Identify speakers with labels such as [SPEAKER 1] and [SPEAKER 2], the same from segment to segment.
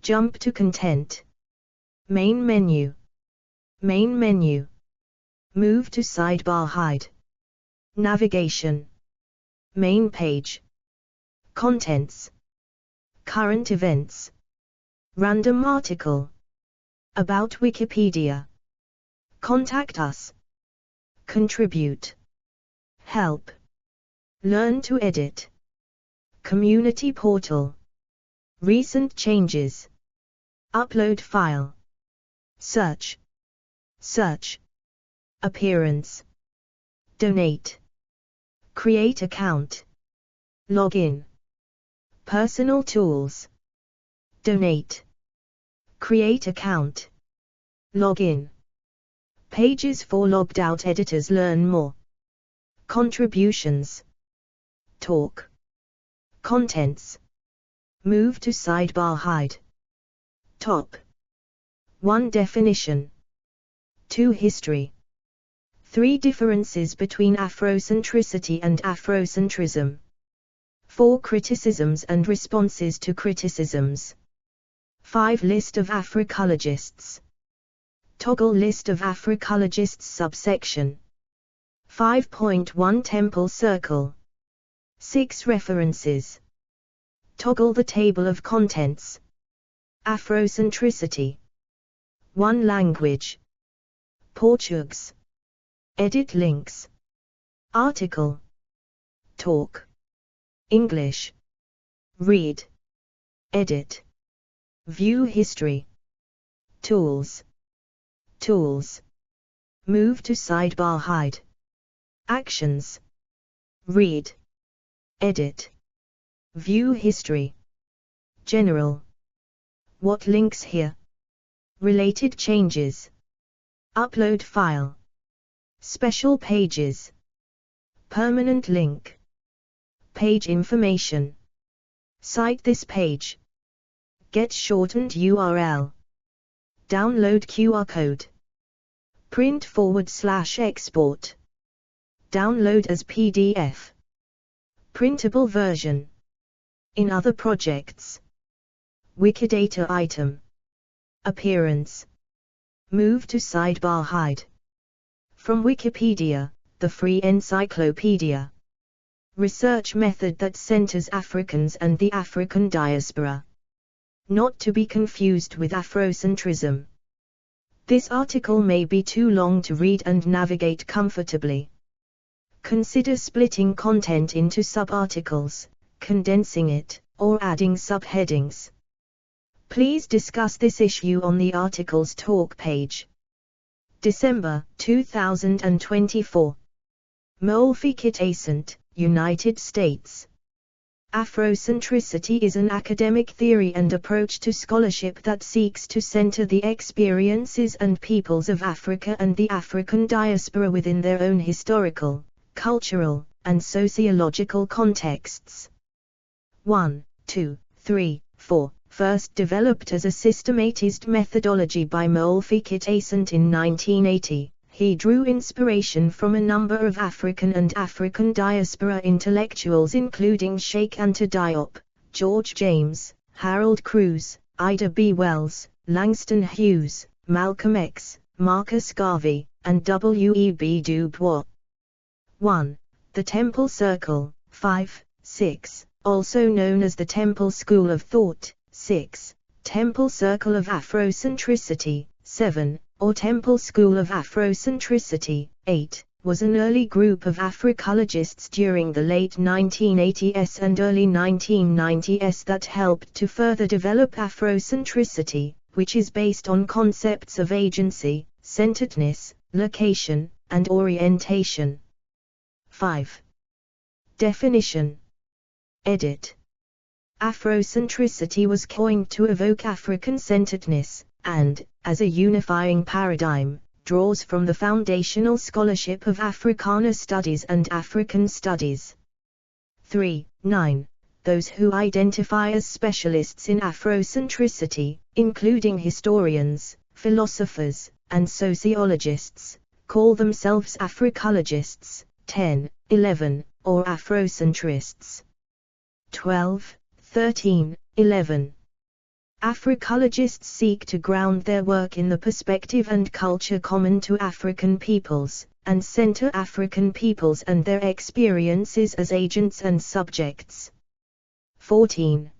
[SPEAKER 1] Jump to content. Main menu. Main menu. Move to sidebar hide. Navigation. Main page. Contents. Current events. Random article. About Wikipedia. Contact us. Contribute. Help. Learn to edit. Community portal. Recent changes. Upload file. Search. Search. Appearance. Donate. Create account. Login. Personal tools. Donate. Create account. Login. Pages for logged out editors. Learn more. Contributions. Talk. Contents. Move to sidebar hide. Top. 1. Definition. 2. History. 3. Differences between Afrocentricity and Afrocentrism. 4. Criticisms and responses to criticisms. 5. List of Africologists. Toggle list of Africologists subsection. 5.1 Temple Circle. 6 References. Toggle the table of contents. Afrocentricity. 1 Language. Portuguese. Edit links. Article. Talk. English. Read. Edit. View history. Tools. Tools. Move to sidebar hide. Actions. Read. Edit. View history. General. What links here? Related changes. Upload file. Special pages. Permanent link. Page information. Cite this page. Get shortened URL. Download QR code. Print / export. Download as PDF. Printable version. In other projects. Wikidata item. Appearance. Move to sidebar hide. From Wikipedia, the free encyclopedia. Research method that centers Africans and the African diaspora. Not to be confused with Afrocentrism. This article may be too long to read and navigate comfortably. Consider splitting content into sub-articles, condensing it, or adding subheadings. Please discuss this issue on the article's talk page. December 2024. Molfikit, United States. Afrocentricity is an academic theory and approach to scholarship that seeks to center the experiences and peoples of Africa and the African diaspora within their own historical, cultural, and sociological contexts. 1, 2, 3, 4. First developed as a systematized methodology by Molfikit in 1980, he drew inspiration from a number of African and African diaspora intellectuals including Sheikh Anta Diop, George James, Harold Cruz, Ida B. Wells, Langston Hughes, Malcolm X, Marcus Garvey, and W. E. B. Du Bois. 1. The Temple Circle, 5, 6, also known as the Temple School of Thought, 6. Temple Circle of Afrocentricity, 7, or Temple School of Afrocentricity, 8, was an early group of Africologists during the late 1980s and early 1990s that helped to further develop Afrocentricity, which is based on concepts of agency, centeredness, location, and orientation. 5. Definition. Edit. Afrocentricity was coined to evoke African-centeredness, and, as a unifying paradigm, draws from the foundational scholarship of Africana studies and African studies. 3. 9. Those who identify as specialists in Afrocentricity, including historians, philosophers, and sociologists, call themselves Africologists. 10, 11, or Afrocentrists. 12, 13, 11. Africologists seek to ground their work in the perspective and culture common to African peoples, and center African peoples and their experiences as agents and subjects. 14.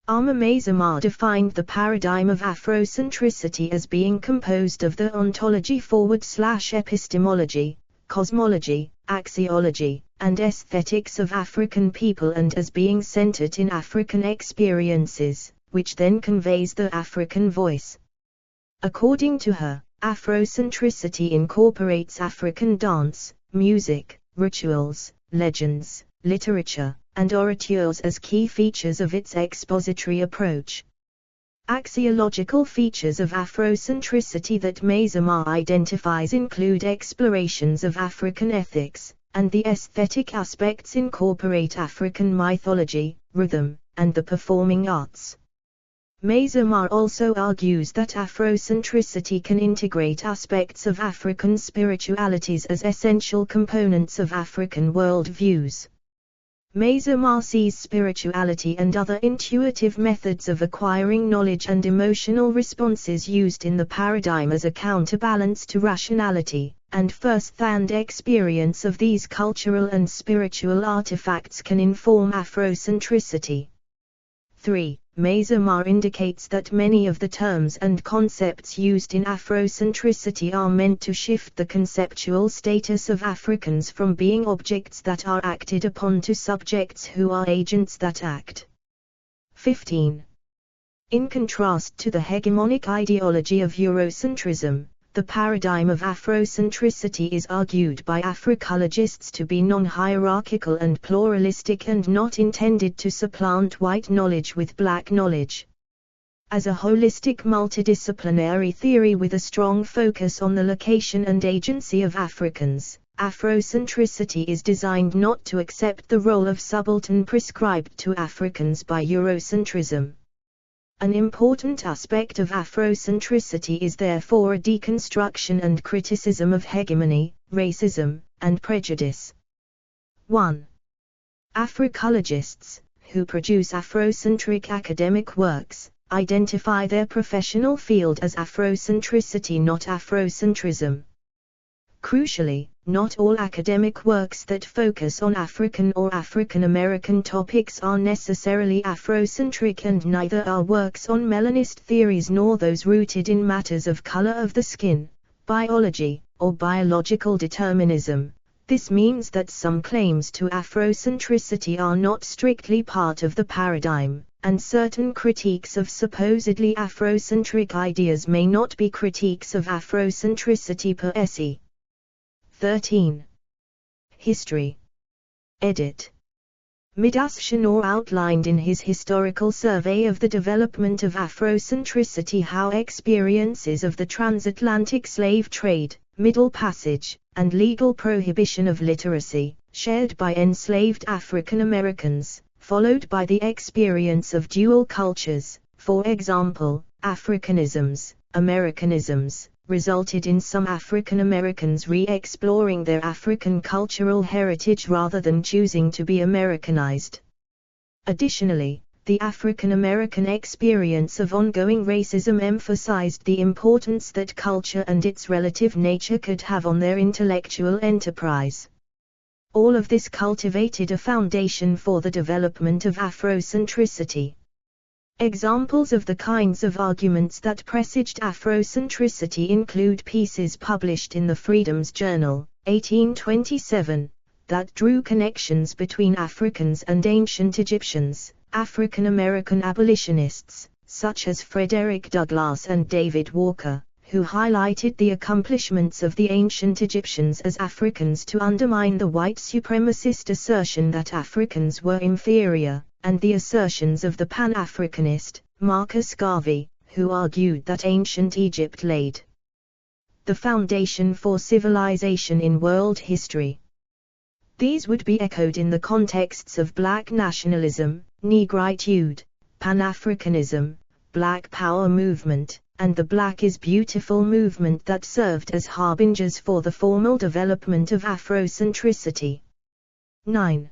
[SPEAKER 1] Ama Mazamar defined the paradigm of Afrocentricity as being composed of the ontology/epistemology, cosmology, axiology, and aesthetics of African people, and as being centered in African experiences, which then conveys the African voice. According to her, Afrocentricity incorporates African dance, music, rituals, legends, literature, and oratures as key features of its expository approach. Axiological features of Afrocentricity that Mazamar identifies include explorations of African ethics, and the aesthetic aspects incorporate African mythology, rhythm, and the performing arts. Mazamar also argues that Afrocentricity can integrate aspects of African spiritualities as essential components of African worldviews. Mazamar sees spirituality and other intuitive methods of acquiring knowledge and emotional responses used in the paradigm as a counterbalance to rationality, and first-hand experience of these cultural and spiritual artifacts can inform Afrocentricity. 3. Mazamar indicates that many of the terms and concepts used in Afrocentricity are meant to shift the conceptual status of Africans from being objects that are acted upon to subjects who are agents that act. 15. In contrast to the hegemonic ideology of Eurocentrism, the paradigm of Afrocentricity is argued by Africologists to be non-hierarchical and pluralistic and not intended to supplant white knowledge with black knowledge. As a holistic multidisciplinary theory with a strong focus on the location and agency of Africans, Afrocentricity is designed not to accept the role of subaltern prescribed to Africans by Eurocentrism. An important aspect of Afrocentricity is therefore a deconstruction and criticism of hegemony, racism, and prejudice. 1. Africologists, who produce Afrocentric academic works, identify their professional field as Afrocentricity, not Afrocentrism. Crucially, not all academic works that focus on African or African American topics are necessarily Afrocentric, and neither are works on melanist theories nor those rooted in matters of color of the skin, biology, or biological determinism. This means that some claims to Afrocentricity are not strictly part of the paradigm, and certain critiques of supposedly Afrocentric ideas may not be critiques of Afrocentricity per se. 13. History. Edit. Midas Shanor outlined in his historical survey of the development of Afrocentricity how experiences of the transatlantic slave trade, Middle Passage, and legal prohibition of literacy, shared by enslaved African Americans, followed by the experience of dual cultures, for example, Africanisms, Americanisms, resulted in some African Americans re-exploring their African cultural heritage rather than choosing to be Americanized. Additionally, the African American experience of ongoing racism emphasized the importance that culture and its relative nature could have on their intellectual enterprise. All of this cultivated a foundation for the development of Afrocentricity. Examples of the kinds of arguments that presaged Afrocentricity include pieces published in the Freedom's Journal, 1827, that drew connections between Africans and ancient Egyptians, African American abolitionists, such as Frederick Douglass and David Walker, who highlighted the accomplishments of the ancient Egyptians as Africans to undermine the white supremacist assertion that Africans were inferior, and the assertions of the Pan-Africanist, Marcus Garvey, who argued that ancient Egypt laid the foundation for civilization in world history. These would be echoed in the contexts of Black nationalism, Negritude, Pan-Africanism, Black Power movement, and the Black is Beautiful movement that served as harbingers for the formal development of Afrocentricity. 9.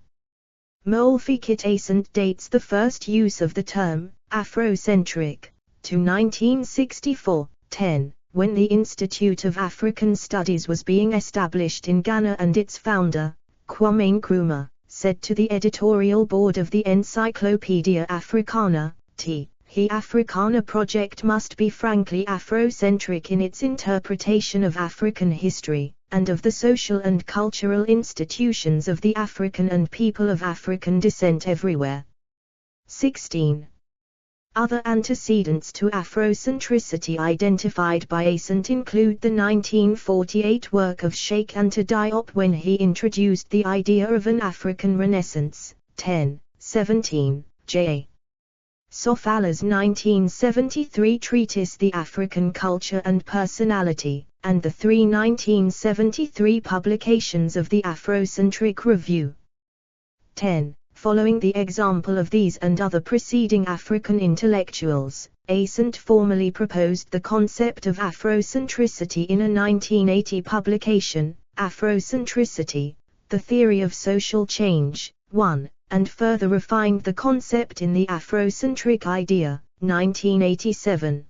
[SPEAKER 1] Molfie Kitaisant dates the first use of the term Afrocentric, to 1964, 10, when the Institute of African Studies was being established in Ghana and its founder, Kwame Nkrumah, said to the editorial board of the Encyclopedia Africana, The Africana project must be frankly Afrocentric in its interpretation of African history, and of the social and cultural institutions of the African and people of African descent everywhere. 16. Other antecedents to Afrocentricity identified by Asant include the 1948 work of Sheikh Anta Diop when he introduced the idea of an African Renaissance, 10, 17, J. Sofala's 1973 treatise The African Culture and Personality, and the three 1973 publications of the Afrocentric Review. 10. Following the example of these and other preceding African intellectuals, Asant formally proposed the concept of Afrocentricity in a 1980 publication, Afrocentricity, The Theory of Social Change, 1, and further refined the concept in the Afrocentric Idea, 1987.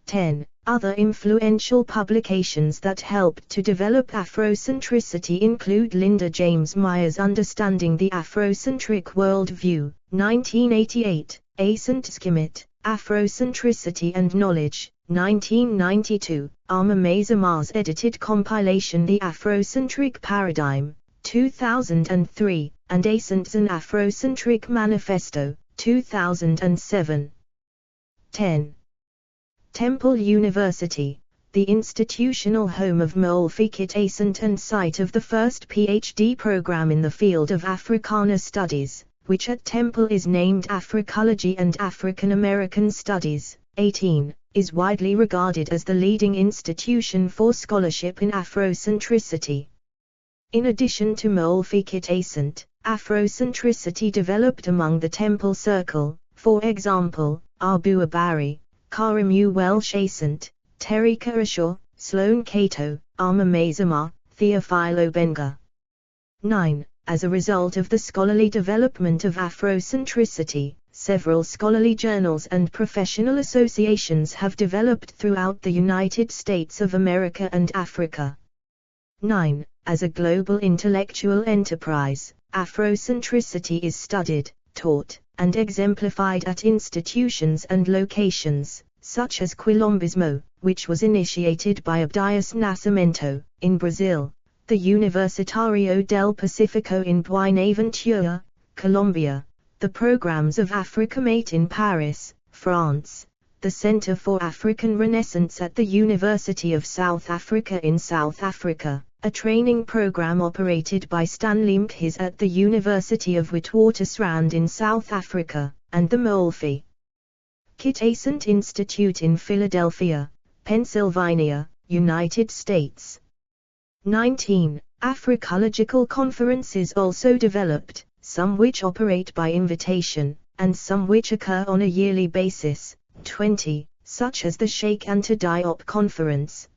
[SPEAKER 1] 10. Other influential publications that helped to develop Afrocentricity include Linda James Meyer's Understanding the Afrocentric Worldview, 1988, Asant Skimit, Afrocentricity and Knowledge, 1992, Arma Mazamar's edited compilation The Afrocentric Paradigm, 2003, and Asant's An Afrocentric Manifesto, 2007. 10. Temple University, the institutional home of Moulfi Kit Asant and site of the first PhD program in the field of Africana Studies, which at Temple is named Africology and African American Studies, 18, is widely regarded as the leading institution for scholarship in Afrocentricity. In addition to Moulfi Kit Asant, Afrocentricity developed among the Temple Circle, for example, Abu Abari, Karamu Welsh Asant, Terika Ashaw, Sloan Cato, Arma Mazamar, Theophilo Benga. 9. As a result of the scholarly development of Afrocentricity, several scholarly journals and professional associations have developed throughout the United States of America and Africa. 9. As a global intellectual enterprise, Afrocentricity is studied, taught, and exemplified at institutions and locations, such as Quilombismo, which was initiated by Abdias Nascimento, in Brazil, the Universitario del Pacifico in Buenaventura, Colombia, the programs of Africamate in Paris, France, the Center for African Renaissance at the University of South Africa in South Africa, a training program operated by Stanley Mkhize at the University of Witwatersrand in South Africa, and the Moulfi Kit Asant Institute in Philadelphia, Pennsylvania, United States. 19. Africological conferences also developed, some which operate by invitation, and some which occur on a yearly basis, 20, such as the Sheikh Anta Diop Conference.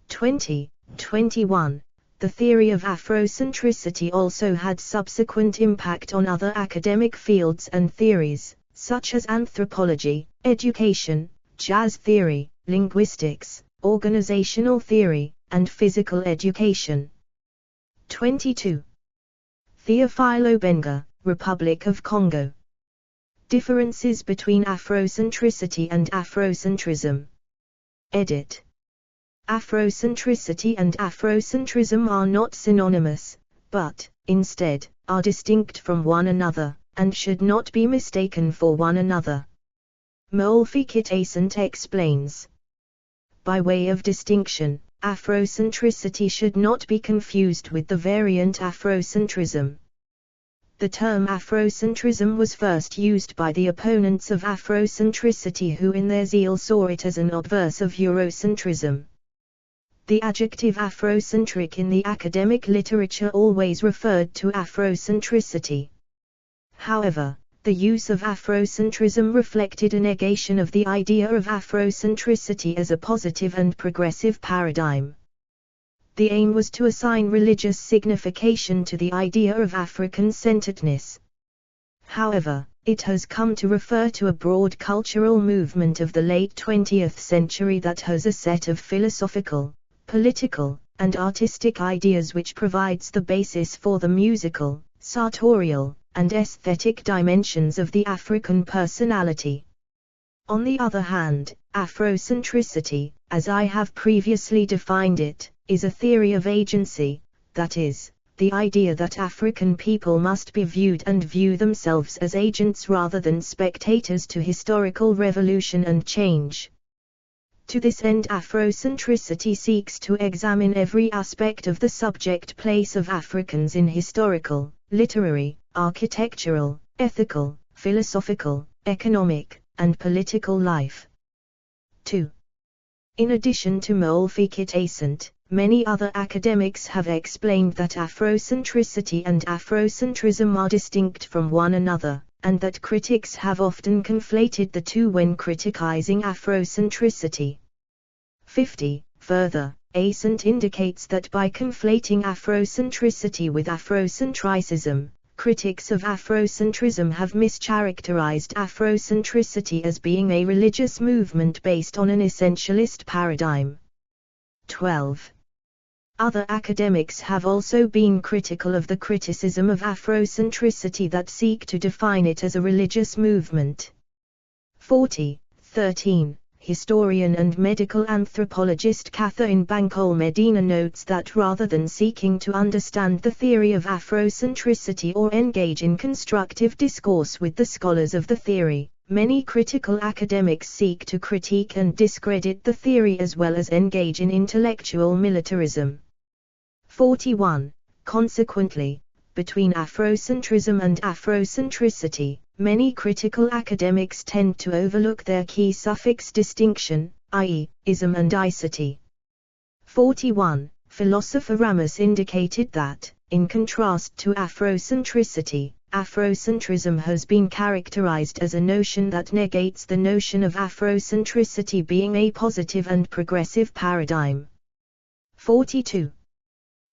[SPEAKER 1] 20. 21. The theory of Afrocentricity also had subsequent impact on other academic fields and theories, such as anthropology, education, jazz theory, linguistics, organizational theory, and physical education. 22. Theophilo Benga, Republic of Congo. Differences between Afrocentricity and Afrocentrism. Edit. Afrocentricity and Afrocentrism are not synonymous, but, instead, are distinct from one another, and should not be mistaken for one another. Moulfi Kit Asant explains. By way of distinction, Afrocentricity should not be confused with the variant Afrocentrism. The term Afrocentrism was first used by the opponents of Afrocentricity who in their zeal saw it as an obverse of Eurocentrism. The adjective Afrocentric in the academic literature always referred to Afrocentricity. However, the use of Afrocentrism reflected a negation of the idea of Afrocentricity as a positive and progressive paradigm. The aim was to assign religious signification to the idea of African-centeredness. However, it has come to refer to a broad cultural movement of the late 20th century that has a set of philosophical, political, and artistic ideas which provides the basis for the musical, sartorial, and aesthetic dimensions of the African personality. On the other hand, Afrocentricity, as I have previously defined it, is a theory of agency, that is, the idea that African people must be viewed and view themselves as agents rather than spectators to historical revolution and change. To this end, Afrocentricity seeks to examine every aspect of the subject place of Africans in historical, literary, architectural, ethical, philosophical, economic, and political life. 2. In addition to Molfekitassant, many other academics have explained that Afrocentricity and Afrocentrism are distinct from one another, and that critics have often conflated the two when criticizing Afrocentricity. 50. Further, Assant indicates that by conflating Afrocentricity with Afrocentricism, critics of Afrocentrism have mischaracterized Afrocentricity as being a religious movement based on an essentialist paradigm. 12. Other academics have also been critical of the criticism of Afrocentricity that seek to define it as a religious movement. 40. 13. Historian and medical anthropologist Catherine Bankole Medina notes that rather than seeking to understand the theory of Afrocentricity or engage in constructive discourse with the scholars of the theory, many critical academics seek to critique and discredit the theory as well as engage in intellectual militarism. 41. Consequently, between Afrocentrism and Afrocentricity, many critical academics tend to overlook their key suffix distinction, i.e., ism and icity. 41. Philosopher Ramus indicated that, in contrast to Afrocentricity, Afrocentrism has been characterized as a notion that negates the notion of Afrocentricity being a positive and progressive paradigm. 42.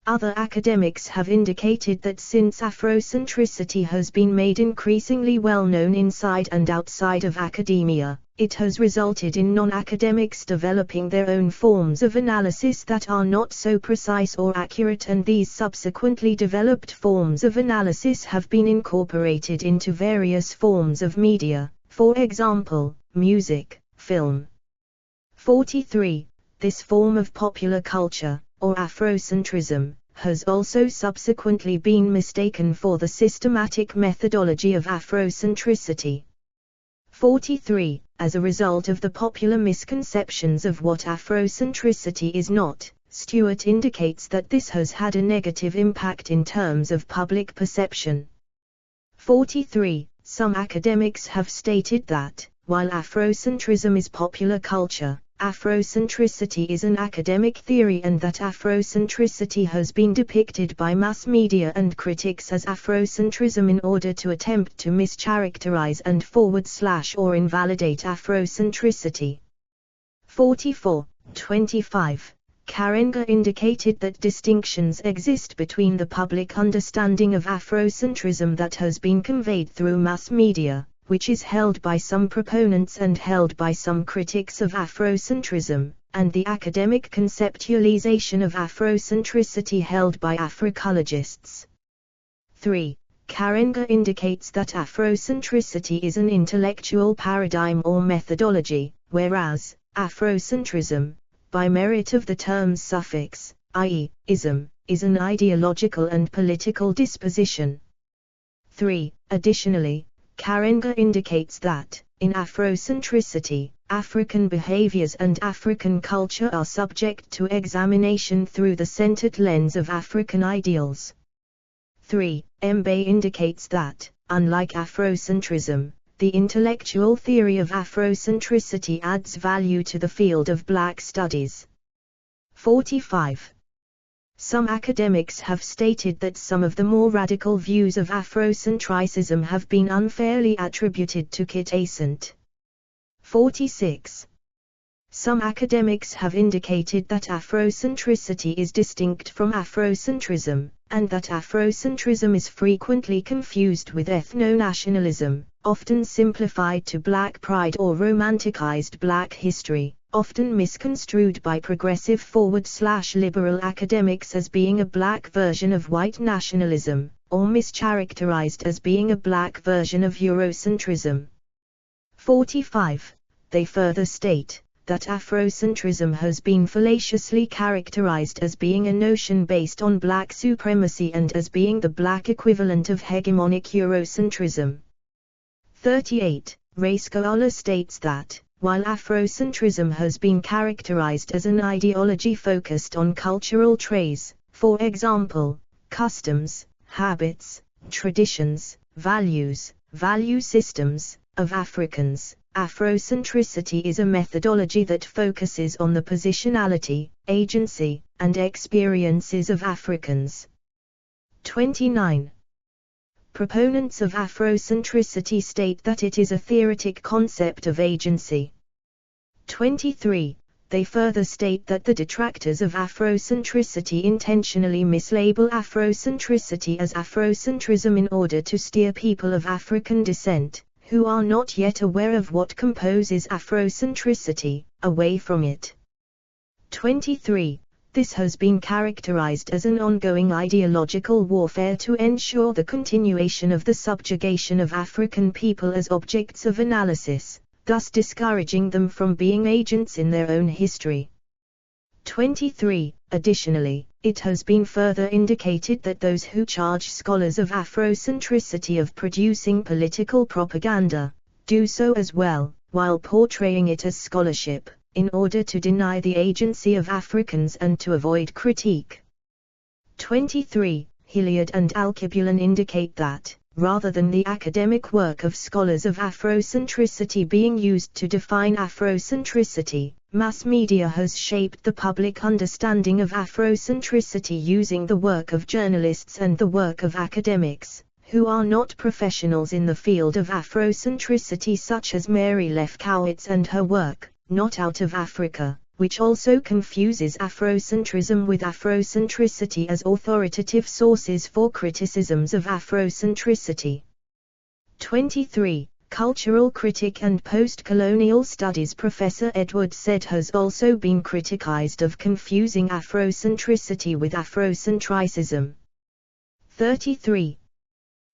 [SPEAKER 1] Other academics have indicated that since Afrocentricity has been made increasingly well known inside and outside of academia, it has resulted in non-academics developing their own forms of analysis that are not so precise or accurate, and these subsequently developed forms of analysis have been incorporated into various forms of media, for example, music, film. 43. This form of popular culture, or Afrocentrism, has also subsequently been mistaken for the systematic methodology of Afrocentricity. 43. As a result of the popular misconceptions of what Afrocentricity is not, Stewart indicates that this has had a negative impact in terms of public perception. 43. Some academics have stated that, while Afrocentrism is popular culture, Afrocentricity is an academic theory, and that Afrocentricity has been depicted by mass media and critics as Afrocentrism in order to attempt to mischaracterize and or invalidate Afrocentricity. 44. 25. Karenga indicated that distinctions exist between the public understanding of Afrocentrism that has been conveyed through mass media, which is held by some proponents and held by some critics of Afrocentrism, and the academic conceptualization of Afrocentricity held by Afrocologists. 3. Karenga indicates that Afrocentricity is an intellectual paradigm or methodology, whereas Afrocentrism, by merit of the term's suffix, i.e., ism, is an ideological and political disposition. 3. Additionally, Karenga indicates that, in Afrocentricity, African behaviors and African culture are subject to examination through the centered lens of African ideals. 3. Mbe indicates that, unlike Afrocentrism, the intellectual theory of Afrocentricity adds value to the field of Black studies. 45. Some academics have stated that some of the more radical views of Afrocentricism have been unfairly attributed to Kitassant. 46. Some academics have indicated that Afrocentricity is distinct from Afrocentrism, and that Afrocentrism is frequently confused with ethno-nationalism, often simplified to Black pride or romanticized Black history, often misconstrued by progressive forward/liberal academics as being a Black version of white nationalism, or mischaracterized as being a Black version of Eurocentrism. 45. They further state that Afrocentrism has been fallaciously characterized as being a notion based on Black supremacy and as being the Black equivalent of hegemonic Eurocentrism. 38. Raskoala states that, while Afrocentrism has been characterized as an ideology focused on cultural traits, for example, customs, habits, traditions, values, value systems, of Africans, Afrocentricity is a methodology that focuses on the positionality, agency, and experiences of Africans. 29. Proponents of Afrocentricity state that it is a theoretic concept of agency. 23. They further state that the detractors of Afrocentricity intentionally mislabel Afrocentricity as Afrocentrism in order to steer people of African descent, who are not yet aware of what composes Afrocentricity, away from it. 23. This has been characterized as an ongoing ideological warfare to ensure the continuation of the subjugation of African people as objects of analysis, thus discouraging them from being agents in their own history. 23. Additionally, it has been further indicated that those who charge scholars of Afrocentricity of producing political propaganda, do so as well, while portraying it as scholarship, in order to deny the agency of Africans and to avoid critique. 23. Hilliard and Alkebulan indicate that, rather than the academic work of scholars of Afrocentricity being used to define Afrocentricity, mass media has shaped the public understanding of Afrocentricity using the work of journalists and the work of academics, who are not professionals in the field of Afrocentricity, such as Mary Lefkowitz and her work, Not Out of Africa, which also confuses Afrocentrism with Afrocentricity as authoritative sources for criticisms of Afrocentricity. 23. Cultural critic and post-colonial studies Professor Edward Said has also been criticized of confusing Afrocentricity with Afrocentricism. 33.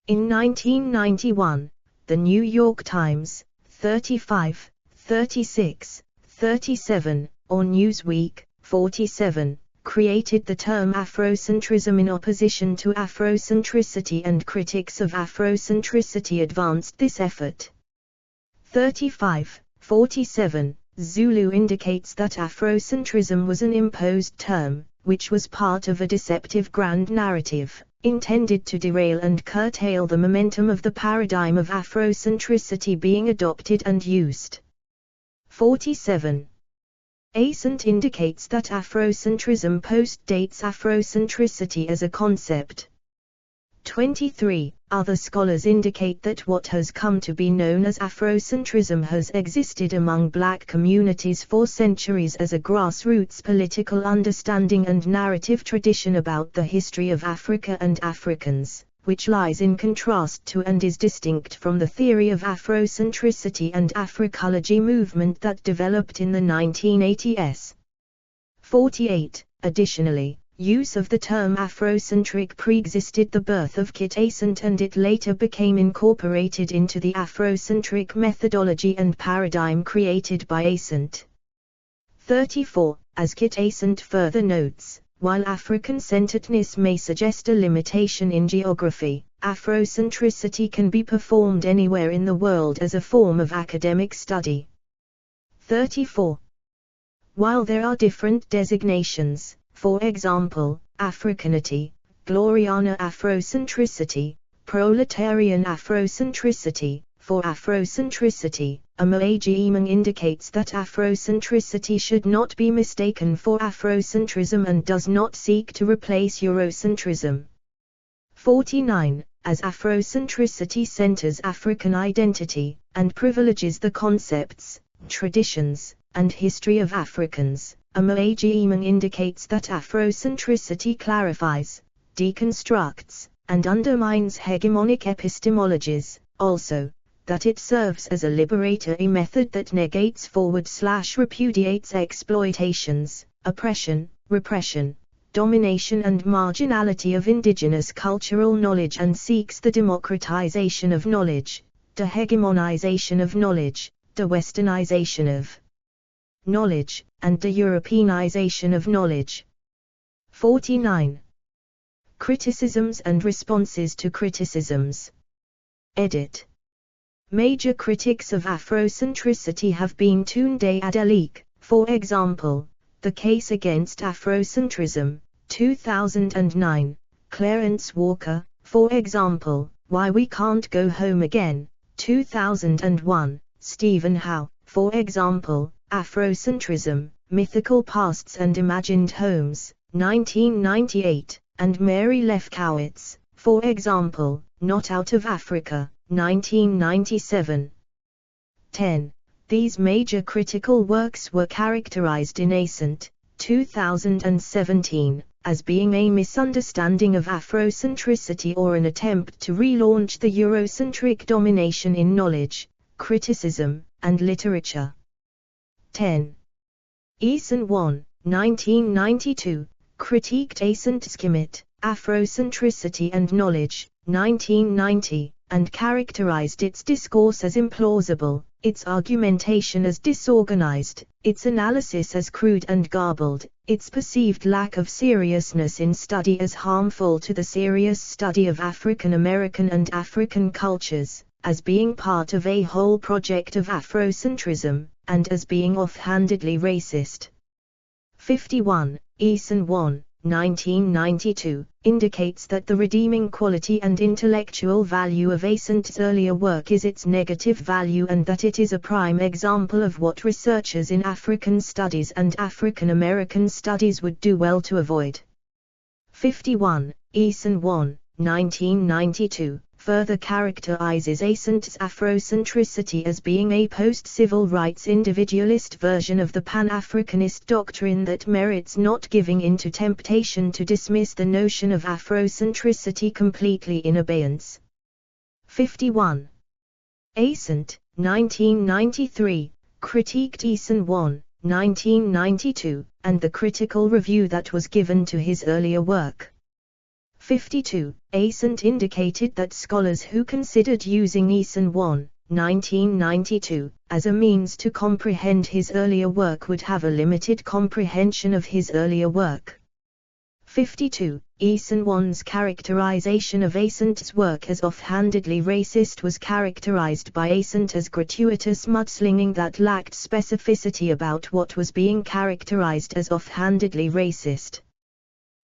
[SPEAKER 1] In 1991, The New York Times, 35, 36, 37, or Newsweek, 47, created the term Afrocentrism in opposition to Afrocentricity, and critics of Afrocentricity advanced this effort. 35, 47, Zulu indicates that Afrocentrism was an imposed term, which was part of a deceptive grand narrative, intended to derail and curtail the momentum of the paradigm of Afrocentricity being adopted and used. 47. Ascent indicates that Afrocentrism post-dates Afrocentricity as a concept. 23. Other scholars indicate that what has come to be known as Afrocentrism has existed among Black communities for centuries as a grassroots political understanding and narrative tradition about the history of Africa and Africans, which lies in contrast to and is distinct from the theory of Afrocentricity and Africology movement that developed in the 1980s. 48. Additionally, use of the term Afrocentric pre-existed the birth of Kit Ascent, and it later became incorporated into the Afrocentric methodology and paradigm created by Ascent. 34. As Kit Ascent further notes, while African-centeredness may suggest a limitation in geography, Afrocentricity can be performed anywhere in the world as a form of academic study. 34. While there are different designations, for example, Africanity, Gloriana Afrocentricity, Proletarian Afrocentricity, for Afrocentricity, Amoaji Emang indicates that Afrocentricity should not be mistaken for Afrocentrism and does not seek to replace Eurocentrism. 49. As Afrocentricity centers African identity, and privileges the concepts, Traditions, and History of Africans. Eamon indicates that Afrocentricity clarifies, deconstructs, and undermines hegemonic epistemologies, also, that it serves as a liberatory method that negates forward/repudiates exploitations, oppression, repression, domination and marginality of indigenous cultural knowledge and seeks the democratization of knowledge, dehegemonization of knowledge, de-westernization of knowledge, and de-Europeanization of knowledge. 49. Criticisms and responses to criticisms. Edit. Major critics of Afrocentricity have been Tunde Adeleke, for example, The Case Against Afrocentrism, 2009, Clarence Walker, for example, Why We Can't Go Home Again, 2001, Stephen Howe, for example, Afrocentrism, Mythical Pasts and Imagined Homes, 1998, and Mary Lefkowitz, for example, Not Out of Africa, 1997. 10. These major critical works were characterized in Ascent, 2017, as being a misunderstanding of Afrocentricity or an attempt to relaunch the Eurocentric domination in knowledge, criticism, and literature. 10. Eason 1, 1992, critiqued Ascent Schimit, Afrocentricity and Knowledge, 1990, and characterized its discourse as implausible, its argumentation as disorganized, its analysis as crude and garbled, its perceived lack of seriousness in study as harmful to the serious study of African American and African cultures, as being part of a whole project of Afrocentrism, and as being offhandedly racist. 51. Eason 1, 1992, indicates that the redeeming quality and intellectual value of Ascent's earlier work is its negative value and that it is a prime example of what researchers in African studies and African American studies would do well to avoid. 51. Eason 1, 1992, further characterizes Ascent's Afrocentricity as being a post-civil rights individualist version of the Pan-Africanist doctrine that merits not giving in to temptation to dismiss the notion of Afrocentricity completely in abeyance. 51. Ascent, 1993, critiqued Eason 1, 1992, and the critical review that was given to his earlier work. 52. Ascent indicated that scholars who considered using Eason 1, 1992, as a means to comprehend his earlier work would have a limited comprehension of his earlier work. 52. Eason 1's characterization of Ascent's work as offhandedly racist was characterized by Ascent as gratuitous mudslinging that lacked specificity about what was being characterized as offhandedly racist.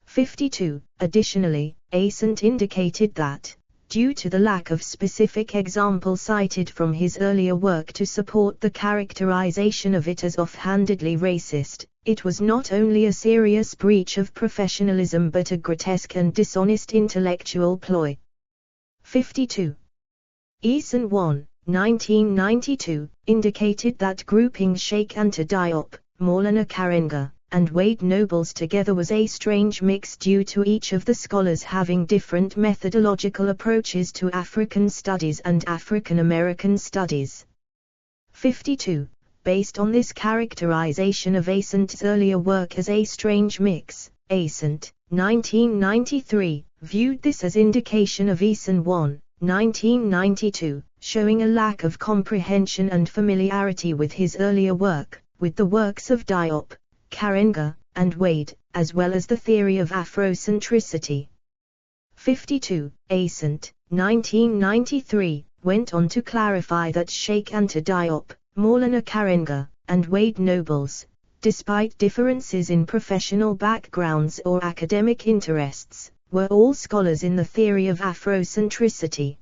[SPEAKER 1] 52. Additionally, Ascent indicated that, due to the lack of specific example cited from his earlier work to support the characterization of it as offhandedly racist, it was not only a serious breach of professionalism but a grotesque and dishonest intellectual ploy. 52. Eason 1, 1992, indicated that grouping Sheikh Anta Diop, Maulana Karenga, and Wade Nobles together was a strange mix due to each of the scholars having different methodological approaches to African studies and African American studies. 52. Based on this characterization of Ascent's earlier work as a strange mix, Ascent, 1993, viewed this as indication of Eason 1, 1992, showing a lack of comprehension and familiarity with his earlier work, with the works of Diop, Karenga, and Wade, as well as the theory of Afrocentricity. 52. Ascent, 1993, went on to clarify that Sheikh Anta Diop, Maulana Karenga, and Wade Nobles, despite differences in professional backgrounds or academic interests, were all scholars in the theory of Afrocentricity.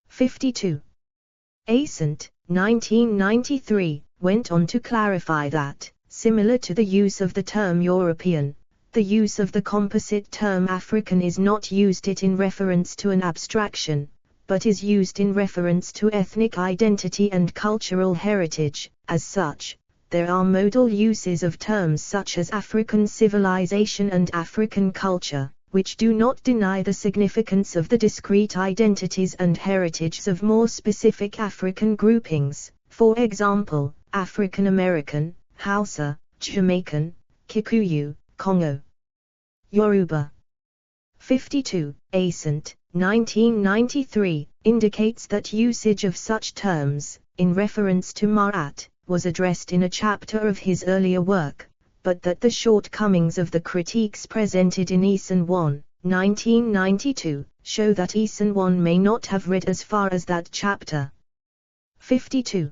[SPEAKER 1] 52. Ascent, 1993, went on to clarify that, similar to the use of the term European, the use of the composite term African is not used it in reference to an abstraction, but is used in reference to ethnic identity and cultural heritage, As such, there are modal uses of terms such as African civilization and African culture, which do not deny the significance of the discrete identities and heritages of more specific African groupings, for example, African American, Hausa, Jamaican, Kikuyu, Congo, Yoruba. 52. Ascent, 1993, indicates that usage of such terms, in reference to Marat, was addressed in a chapter of his earlier work, but that the shortcomings of the critiques presented in Eason 1, 1992, show that Eason 1 may not have read as far as that chapter. 52.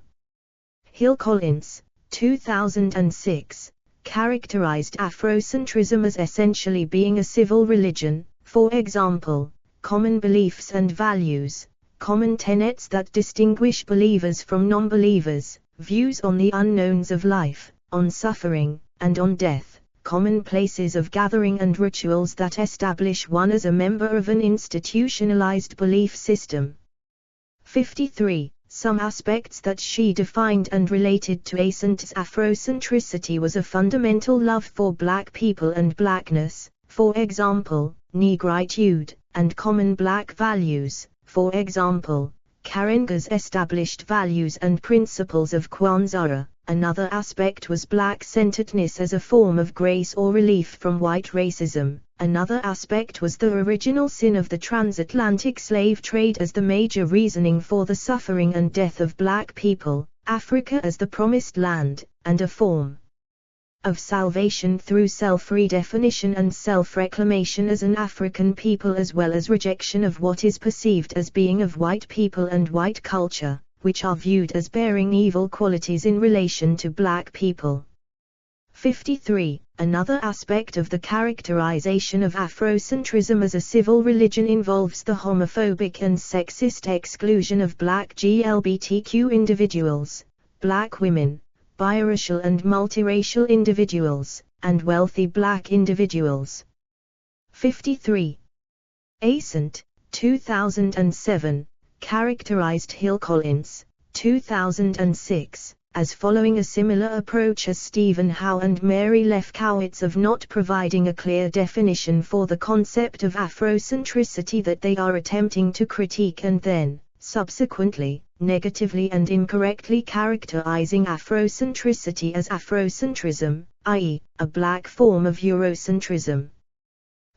[SPEAKER 1] Hill Collins, 2006, characterized Afrocentrism as essentially being a civil religion, for example, common beliefs and values, common tenets that distinguish believers from non-believers, views on the unknowns of life, on suffering, and on death, common places of gathering and rituals that establish one as a member of an institutionalized belief system. 53. Some aspects that she defined and related to Ascent's Afrocentricity was a fundamental love for black people and blackness, for example, negritude, and common black values, for example, Karenga's established values and principles of Kwanzaa. Another aspect was black-centeredness as a form of grace or relief from white racism. Another aspect was the original sin of the transatlantic slave trade as the major reasoning for the suffering and death of black people, Africa as the promised land, and a form of salvation through self-redefinition and self-reclamation as an African people, as well as rejection of what is perceived as being of white people and white culture, which are viewed as bearing evil qualities in relation to black people. 53. Another aspect of the characterization of Afrocentrism as a civil religion involves the homophobic and sexist exclusion of black GLBTQ individuals, black women, biracial and multiracial individuals, and wealthy black individuals. 53. Ascent, 2007, characterized Hill Collins, 2006, as following a similar approach as Stephen Howe and Mary Lefkowitz of not providing a clear definition for the concept of Afrocentricity that they are attempting to critique, and then, subsequently, negatively and incorrectly characterizing Afrocentricity as Afrocentrism, i.e., a black form of Eurocentrism.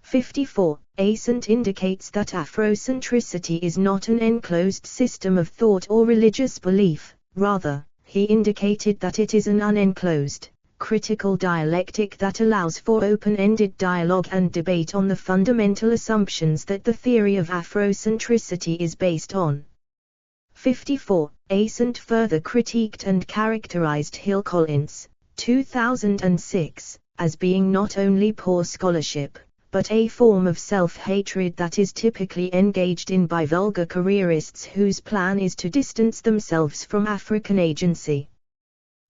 [SPEAKER 1] 54. Ascent indicates that Afrocentricity is not an enclosed system of thought or religious belief, rather, he indicated that it is an unenclosed, critical dialectic that allows for open-ended dialogue and debate on the fundamental assumptions that the theory of Afrocentricity is based on. 54. Ascent further critiqued and characterized Hill Collins, 2006, as being not only poor scholarship, but a form of self-hatred that is typically engaged in by vulgar careerists whose plan is to distance themselves from African agency.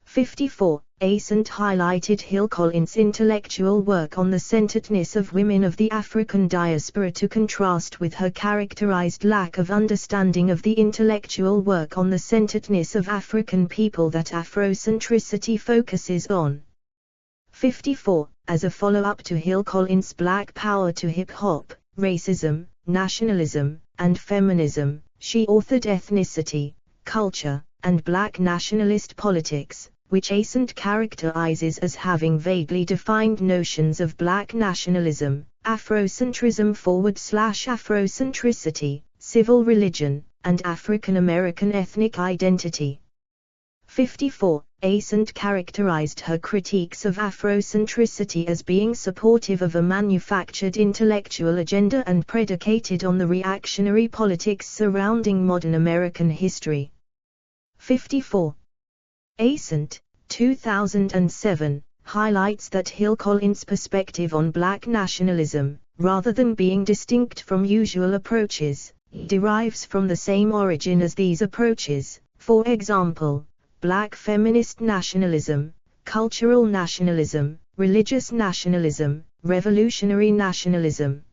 [SPEAKER 1] 54. Ascent highlighted Hill Collins' intellectual work on the centeredness of women of the African diaspora to contrast with her characterized lack of understanding of the intellectual work on the centeredness of African people that Afrocentricity focuses on. 54. As a follow-up to Hill Collins' Black Power to Hip-Hop, Racism, Nationalism, and Feminism, she authored Ethnicity, Culture, and Black Nationalist Politics, which Ascent characterizes as having vaguely defined notions of black nationalism, Afrocentrism /Afrocentricity, civil religion, and African American ethnic identity. 54. Ascent characterized her critiques of Afrocentricity as being supportive of a manufactured intellectual agenda and predicated on the reactionary politics surrounding modern American history. 54. Ascent, 2007, highlights that Hill Collins' perspective on black nationalism, rather than being distinct from usual approaches, derives from the same origin as these approaches, for example, black feminist nationalism, cultural nationalism, religious nationalism, revolutionary nationalism.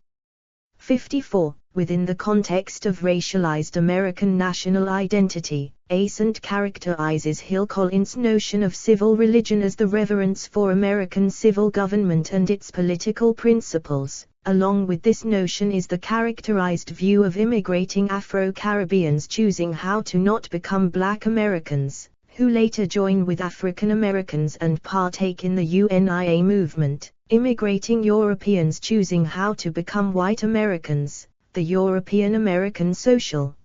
[SPEAKER 1] 54. within the context of racialized American national identity, Ascent characterizes Hill Collins' notion of civil religion as the reverence for American civil government and its political principles. Along with this notion is the characterized view of immigrating Afro-Caribbeans choosing how to not become Black Americans, who later join with African Americans and partake in the UNIA movement, immigrating Europeans choosing how to become white Americans, the European American social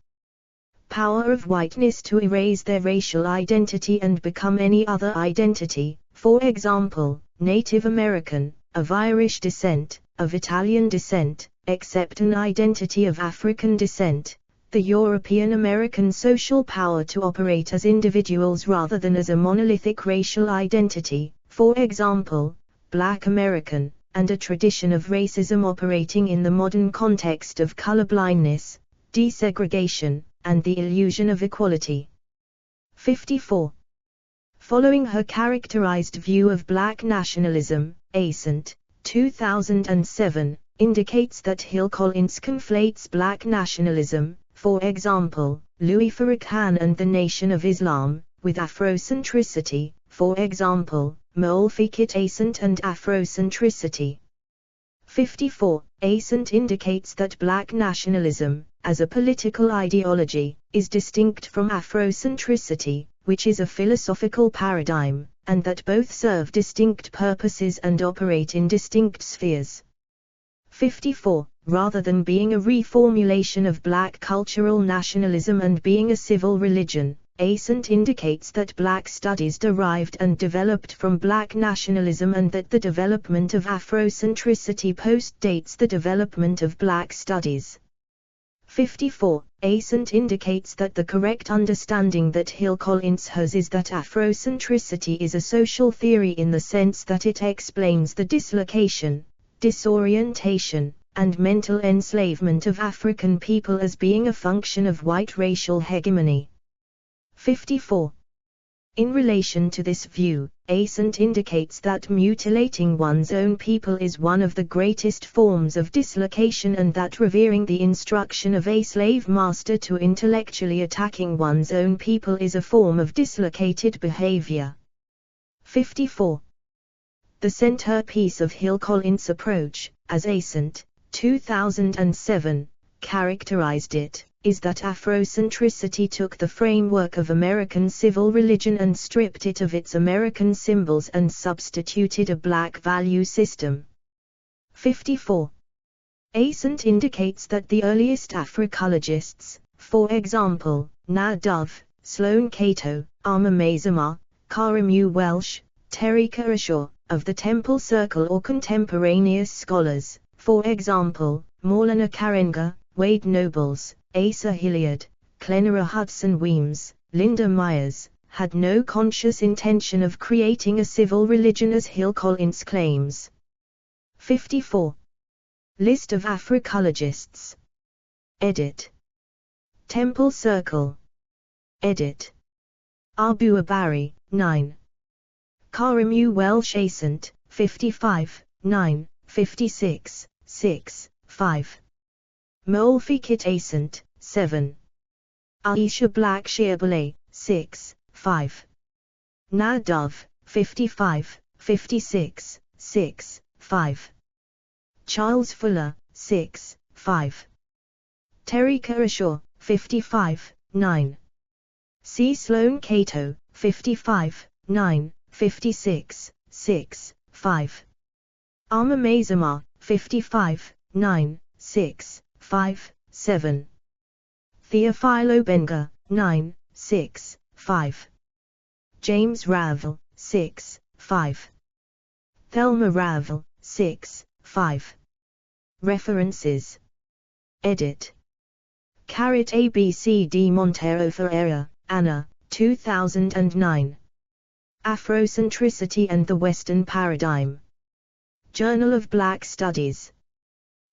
[SPEAKER 1] power of whiteness to erase their racial identity and become any other identity, for example, Native American, of Irish descent, of Italian descent, except an identity of African descent, the European American social power to operate as individuals rather than as a monolithic racial identity, for example, Black American, and a tradition of racism operating in the modern context of colorblindness, desegregation, and the illusion of equality. 54. Following her characterized view of Black nationalism, Ascent, 2007, indicates that Hill Collins conflates Black nationalism, for example, Louis Farrakhan and the Nation of Islam, with Afrocentricity, for example, Moulfikit Ascent and Afrocentricity. 54. Ascent indicates that Black nationalism, as a political ideology, is distinct from Afrocentricity, which is a philosophical paradigm, and that both serve distinct purposes and operate in distinct spheres. 54. Rather than being a reformulation of Black cultural nationalism and being a civil religion, Ascent indicates that Black studies derived and developed from Black nationalism and that the development of Afrocentricity postdates the development of Black studies. 54. Ascent indicates that the correct understanding that Hill Collins has is that Afrocentricity is a social theory in the sense that it explains the dislocation, disorientation, and mental enslavement of African people as being a function of white racial hegemony. 54. In relation to this view, Ascent indicates that mutilating one's own people is one of the greatest forms of dislocation and that revering the instruction of a slave master to intellectually attacking one's own people is a form of dislocated behavior. 54. The centerpiece of Hill Collins' approach, as Ascent, 2007, characterized it, is that Afrocentricity took the framework of American civil religion and stripped it of its American symbols and substituted a Black value system. 54. Ascent indicates that the earliest Africologists, for example, Na Dove, Sloane Cato, Arma Mazama, Karamu Welsh, Terry Kershaw, of the Temple Circle or contemporaneous scholars, for example, Maulana Karenga, Wade Nobles, Asa Hilliard, Clenora Hudson Weems, Linda Myers, had no conscious intention of creating a civil religion as Hill Collins claims. 54. List of Africologists. Edit. Temple Circle. Edit. Abu Abari, 9. Karamu Welsh Ascent, 55, 9, 56, 6, 5. Moulfikit Ascent, 7. Aisha Black Shearbale, 6, 5. Na Dove, 55, 56, 6, 5. Charles Fuller, 6, 5. Terry Kershaw, 55, 9. C. Sloane Cato, 55, 9, 56, 6, 5. Arma Mazama, 55, 9, 6, 5, 7. Theophilo Benga, 9, 6, 5. James Ravel, 6, 5. Thelma Ravel, 6, 5. References. Edit. ABCD Montero Ferreira, Anna, 2009. Afrocentricity and the Western Paradigm. Journal of Black Studies.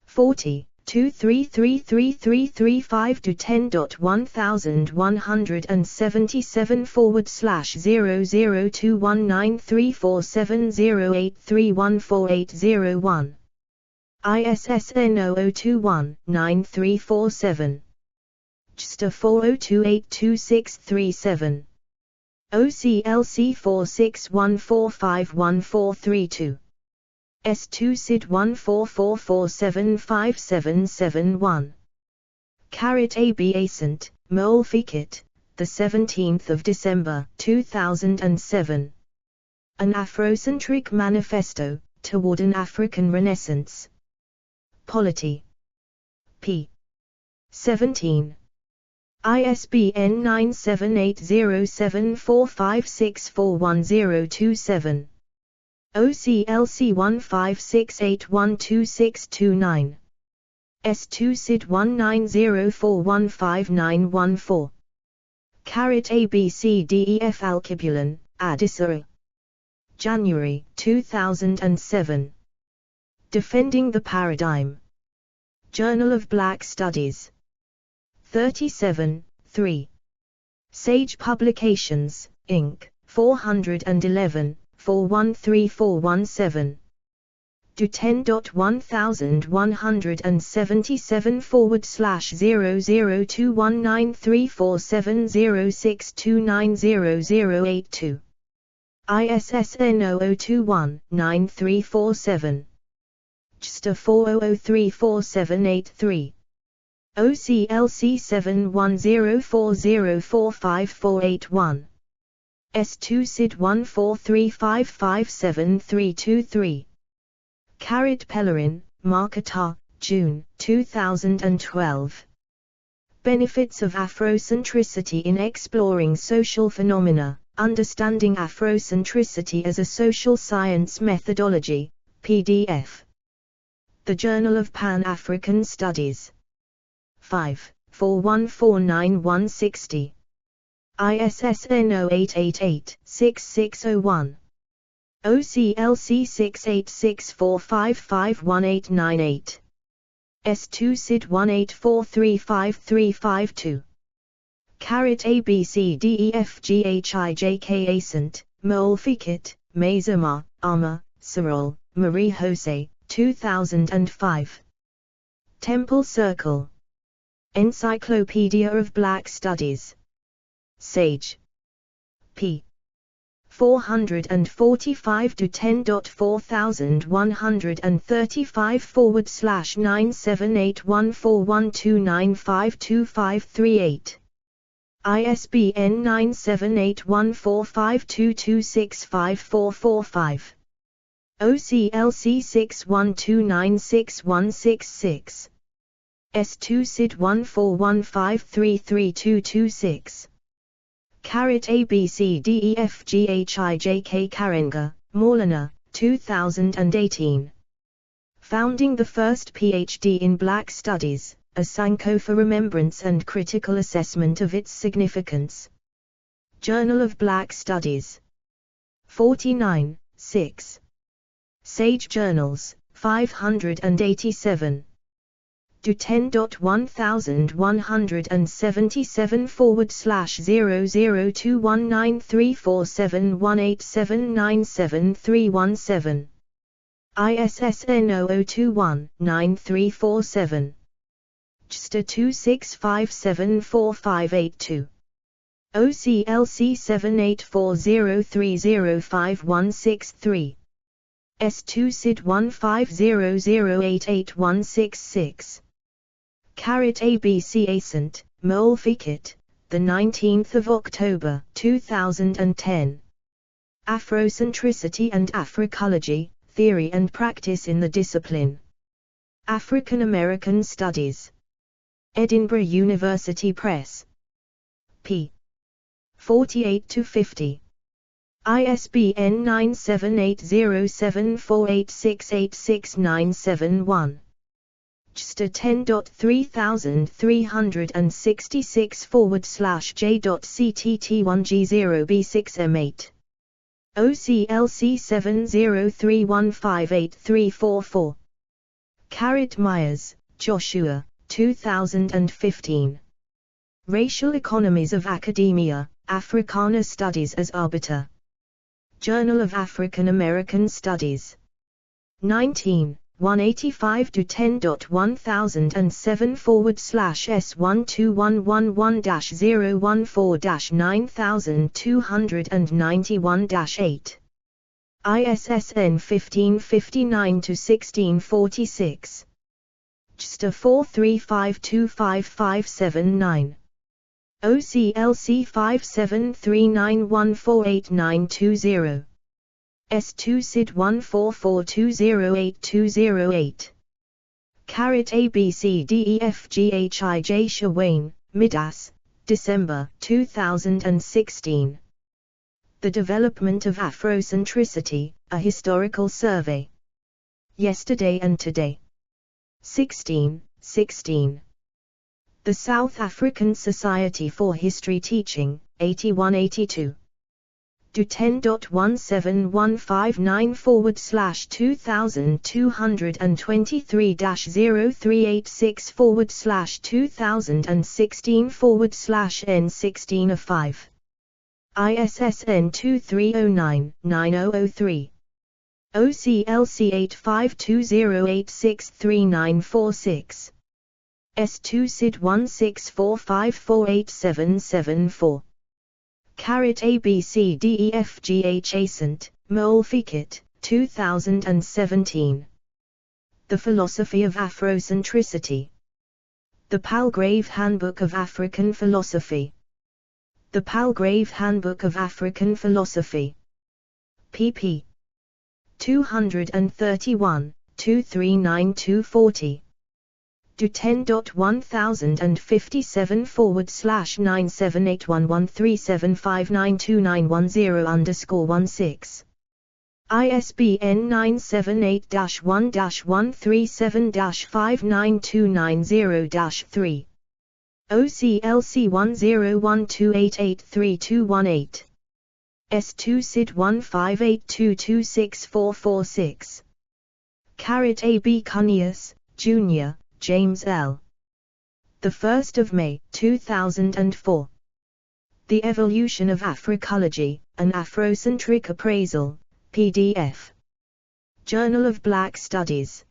[SPEAKER 1] 40. 2333335 to 10.1177/00219347083148081. ISSN 0021-9347. JSTA 40282637. OCLC 46145142. S2 SID 1444757771. Carat AB Ascent, Molfikit, the 17th of December 2007. An Afrocentric Manifesto Toward an African Renaissance. Polity. p. 17. ISBN 9780745641027. OCLC 1568122629. S2 SID 1904159914. Carat ABCDEF Alkebulan, Addis Ababa. January 2007. Defending the Paradigm. Journal of Black Studies. 37, 3. Sage Publications, Inc., 411, 413417. Do 10.101177/00219347062900082. ISSN 0021-9347. JSTA 40034783. OCLC 7104045481. S2 SID 1435573323. Carat Pellerin, Marketa, June 2012. Benefits of Afrocentricity in Exploring Social Phenomena, Understanding Afrocentricity as a Social Science Methodology, PDF. The Journal of Pan-African Studies. 5, 4149-160. ISSN 0888-6601. OCLC 6864551898. S2 SID 18435352. Carat ABCDEFGHIJK Ascent, Molfikit, Mazama, Ama, Cyril, Marie-José, 2005. Temple Circle. Encyclopedia of Black Studies. Sage. p. 445 to 10.4135/9781412952538. ISBN 9781452265445. OCLC 61296166. S2 SID 1415332226. Carat ABCDEFGHIJK Karenga, Maulana, 2018. Founding the First PhD in Black Studies, a Sankofa Remembrance and Critical Assessment of its Significance. Journal of Black Studies. 49, 6. Sage Journals, 587. Do 10.1111/0021934718797317. ISSN 0021-9347. JSTA 26574582. OCLC 7840305163. S2 SID 1500888166. Carat ABC Ascent, Molfikit, the 19th of October 2010. Afrocentricity and Africology, Theory and Practice in the Discipline. African American Studies. Edinburgh University Press. p. 48-50. ISBN 9780748686971. JSTA 10.3366/J.CTT1G0B6M8. OCLC 7031583444. Carat Myers, Joshua, 2015. Racial Economies of Academia, Africana Studies as Arbiter. Journal of African American Studies. 19, 185 to 10.1011/S12111-014-9291-8. ISSN 1559 to 1646. JSTA 4352559. OCLC 5739148920. S2 SID 144208208. ABCDEFGHIJ Shawayne, Midas, December 2016. The Development of Afrocentricity, A Historical Survey. Yesterday and Today. 1616. The South African Society for History Teaching, 8182. Do 10.1715/230386/2016/N16A5. ISSN 2309-9003. OCLC 8520863946. S2 SID 1645487774. ABCDEFGH Ascent, Molfiket, 2017. The Philosophy of Afrocentricity. The Palgrave Handbook of African Philosophy. The Palgrave Handbook of African Philosophy. pp. 231, 239-240. Do 10.1057/9781137592910_16. ISBN 978-1-137-59290-3. OCLC 1012883218. S2 SID 1582264446. AB Cunius, Jr., James L. 1 May 2004. The Evolution of Africology, An Afrocentric Appraisal, PDF. Journal of Black Studies.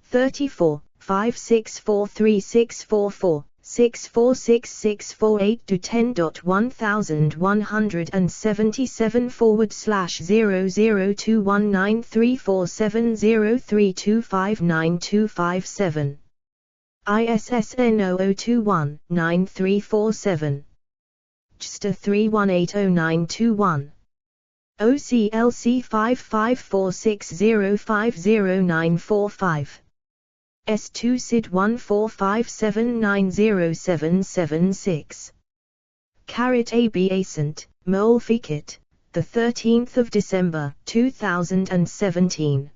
[SPEAKER 1] 34, 56436444, 646648 to 10.1177/00219347032592257. ISSN 0021-9347. JSTA 31800921. OCLC 5546050945. S2 SID 145790776. AB Ascent, Molfiket, 13 December 2017.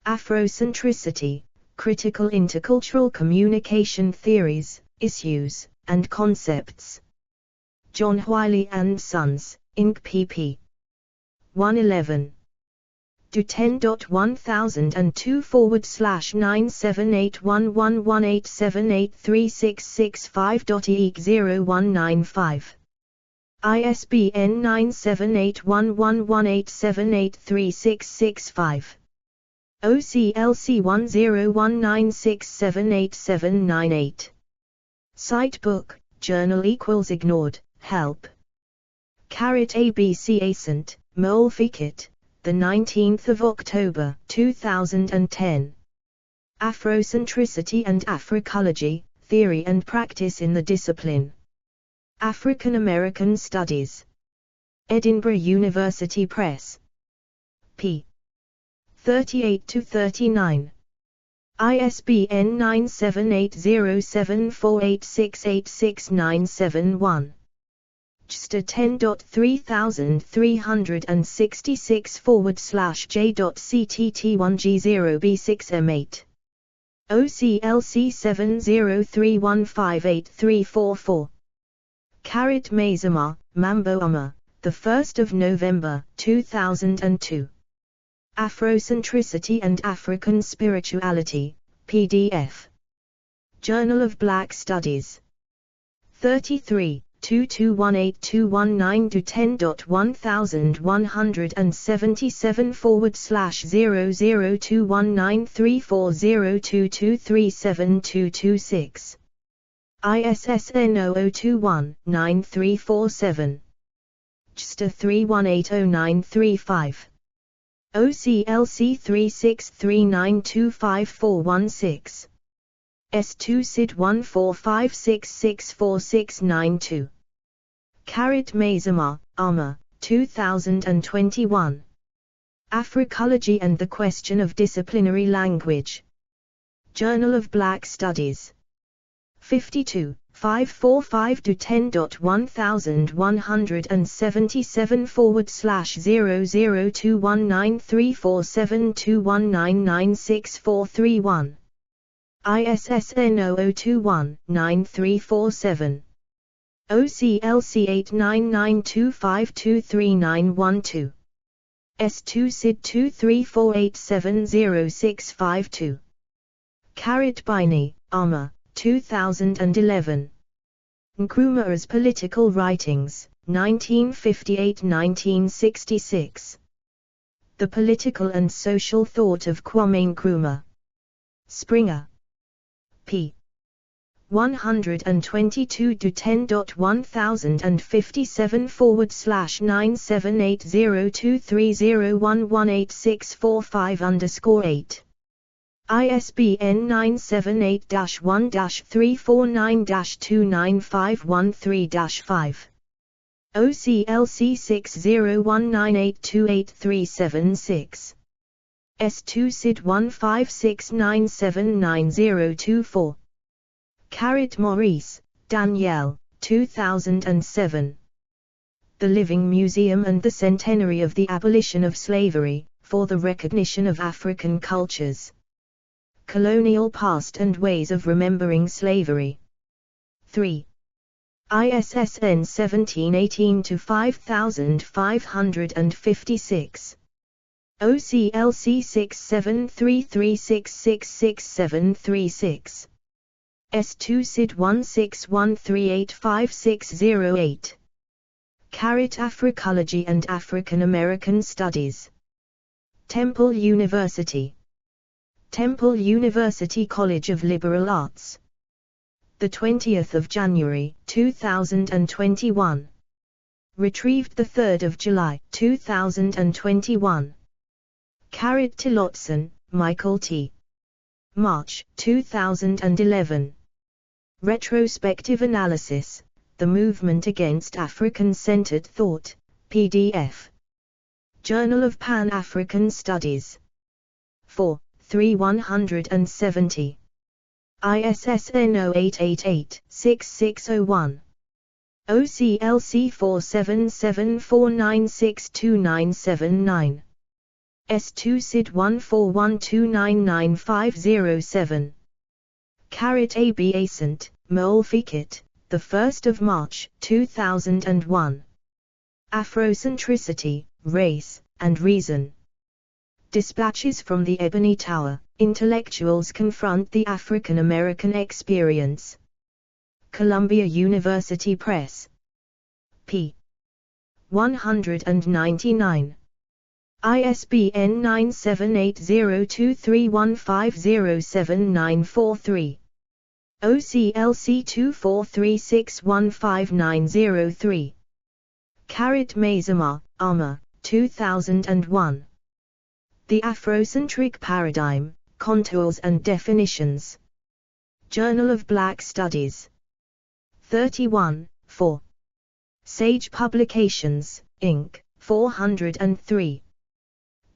[SPEAKER 1] Afrocentricity, Critical Intercultural Communication Theories, Issues, and Concepts. John Wiley & Sons, Inc. pp. 111. Do 10.1024/9781118783665.eek0195. ISBN 9781118783665. OCLC 1019678798. Citebook, Journal Ignored, Help. ABC Ascent, Molfiket, 19 October 2010. Afrocentricity and Africology, Theory and Practice in the Discipline. African American Studies. Edinburgh University Press. p. 38-39. ISBN 9780748686971. JSTA 10.3036/J.CTT1G0B6M8. OCLC 7031583444. Mazama, Mambo Ama, 1 November 2002. Afrocentricity and African Spirituality, PDF. Journal of Black Studies. 33, 22182192 to 10.1177/0021934022372226. ISSN 0021-9347. JSTA 31800935. OCLC 3639254416. S2 SID 1456644692. Mazama, Ama, 2021. Africology and the Question of Disciplinary Language. Journal of Black Studies. 52, 545 to 10.1177/0021934721996431. ISSN 0021-9347. OCLC 8992523912. S2 SID 234870652. Bini, Ama, 2011. Nkrumah's Political Writings, 1958–1966. The Political and Social Thought of Kwame Nkrumah. Springer. p. 122 to 10.1057/9780230118645_8. ISBN 978-1-349-29513-5. OCLC 6019828376. S2 SID 1569799024. Maurice, Danielle, 2007. The Living Museum and the Centenary of the Abolition of Slavery, for the Recognition of African Cultures. Colonial Past and Ways of Remembering Slavery. 3. ISSN 1718-5556. OCLC 6733666736. S2 SID 1613856008. Africology and African American Studies. Temple University. Temple University College of Liberal Arts. The 20th of January, 2021. Retrieved the 3rd of July, 2021. Tillotson, Michael T. March, 2011. Retrospective Analysis, The Movement Against African-Centered Thought, PDF. Journal of Pan-African Studies. 4, 3170. ISSN 0888-6601. OCLC 4774962979. S2 SID 1412999507. A.B. Ascent, Molfikit, 1 March, 2001. Afrocentricity, Race, and Reason. Dispatches from the Ebony Tower, Intellectuals Confront the African American Experience. Columbia University Press. p. 199. ISBN 9780231507943. OCLC 2436159003. Mazama, Ama, 2001. The Afrocentric Paradigm, Contours and Definitions. Journal of Black Studies. 31, 4. Sage Publications, Inc., 403.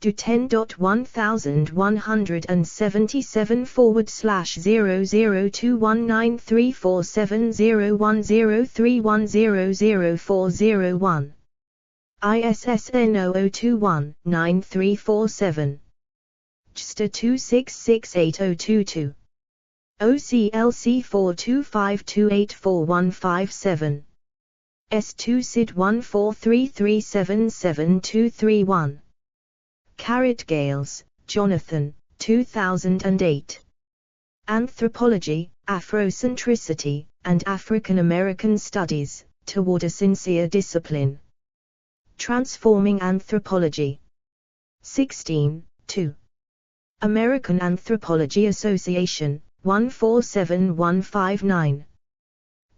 [SPEAKER 1] Do 10.1177/00219347010310300401. ISSN 0021-9347. JSTA 26680022. OCLC 4252844157. S2 SID 1433777231. Gales, Jonathan, 2008. Anthropology, Afrocentricity, and African American Studies, toward a sincere discipline. Transforming Anthropology. 16, 2. American Anthropology Association, 147159.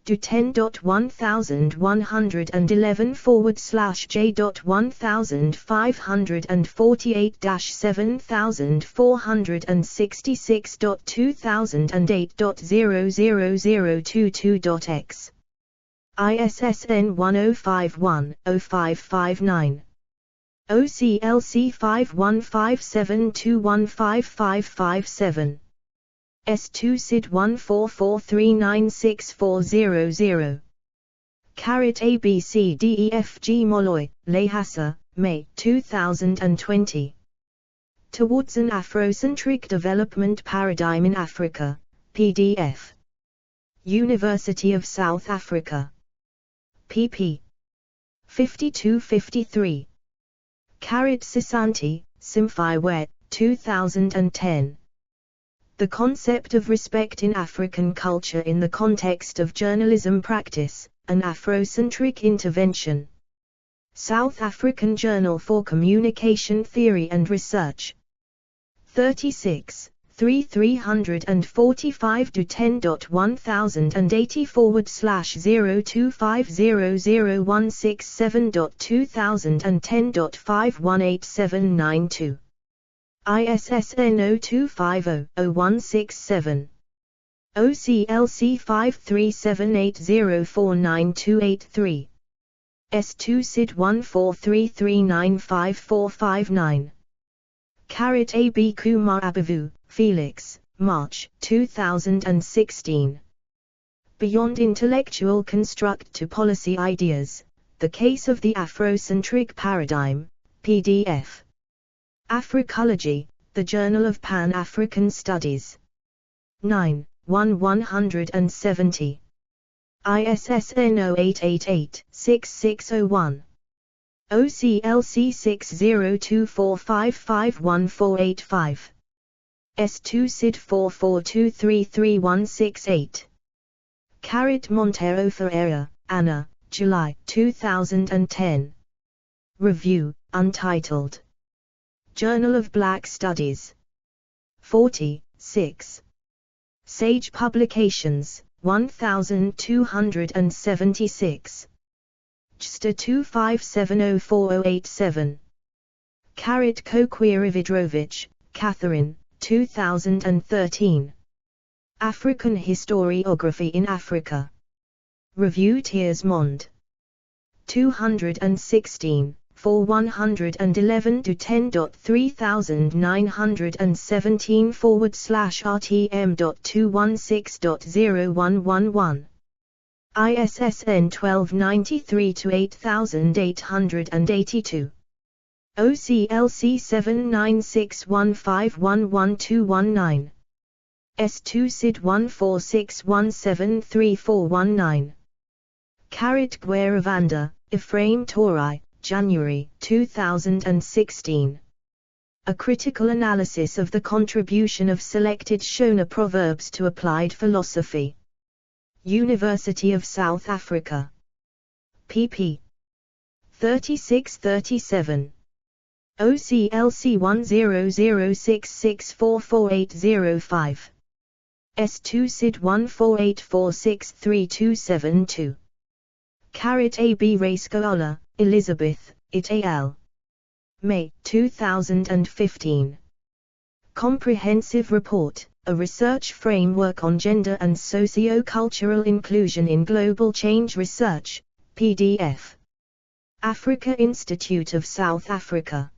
[SPEAKER 1] Do 10.101548-7448-2008.00022.x. ISSN 1051-0559. OCLC 5157215557. S2 SID 144396400. ABCDEFG Molloy, Lhasa, May 2020. Towards an Afrocentric Development Paradigm in Africa, PDF. University of South Africa. pp. 52-53. Sisanti, Simfiwe, 2010. The Concept of Respect in African Culture in the Context of Journalism Practice, an Afrocentric Intervention. South African Journal for Communication Theory and Research. 36, 345 to 10.100080400167.2010.5187992. ISSN 0250-0167. OCLC 53780492883. S2 SID 143395459. AB Kumar Abavu, Felix, March 2016. Beyond Intellectual Construct to Policy Ideas, The Case of the Afrocentric Paradigm, PDF. Africology, The Journal of Pan-African Studies. 9, 170. ISSN 0888-6601. OCLC 6024551485. S2 SID 44233168. Montero Ferreira, Anna, July 2010. Review, Untitled. Journal of Black Studies. 46. Sage Publications, 1276. JSTA 25704087. Kokwirividrovich, Catherine, 2013. African Historiography in Africa. Revue Tiers Monde. 216. For 111 to 10.3917/RTM.216.0111. ISSN 1293 to 8882. OCLC 7961511219. S2 SID 146173419. Gueravanda, Ephraim Torai, January 2016. A critical analysis of the contribution of selected Shona proverbs to applied philosophy. University of South Africa. pp. 36-37. OCLC 1006644805. S2 SID 148463272. AB Raskola, Elizabeth, et al. May 2015. Comprehensive Report, a research framework on gender and socio-cultural inclusion in global change research, PDF. Africa Institute of South Africa.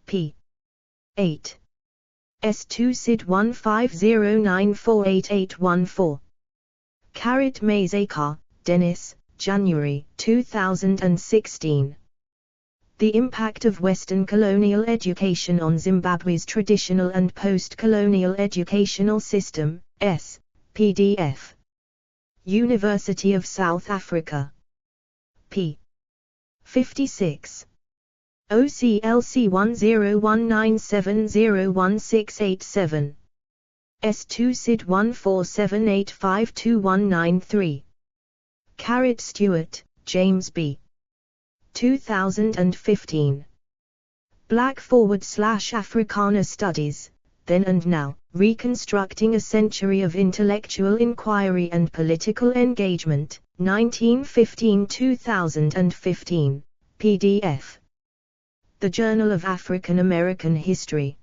[SPEAKER 1] p. 8. S2 SID 150948814. Mazekar, Dennis, January 2016. The Impact of Western Colonial Education on Zimbabwe's Traditional and Post-Colonial Educational System, S. PDF. University of South Africa. p. 56. OCLC 1019701687. S2 SID 147852193. Stewart, James B. 2015. Black/Africana Studies, Then and Now, Reconstructing a Century of Intellectual Inquiry and Political Engagement, 1915-2015, PDF. The Journal of African American History.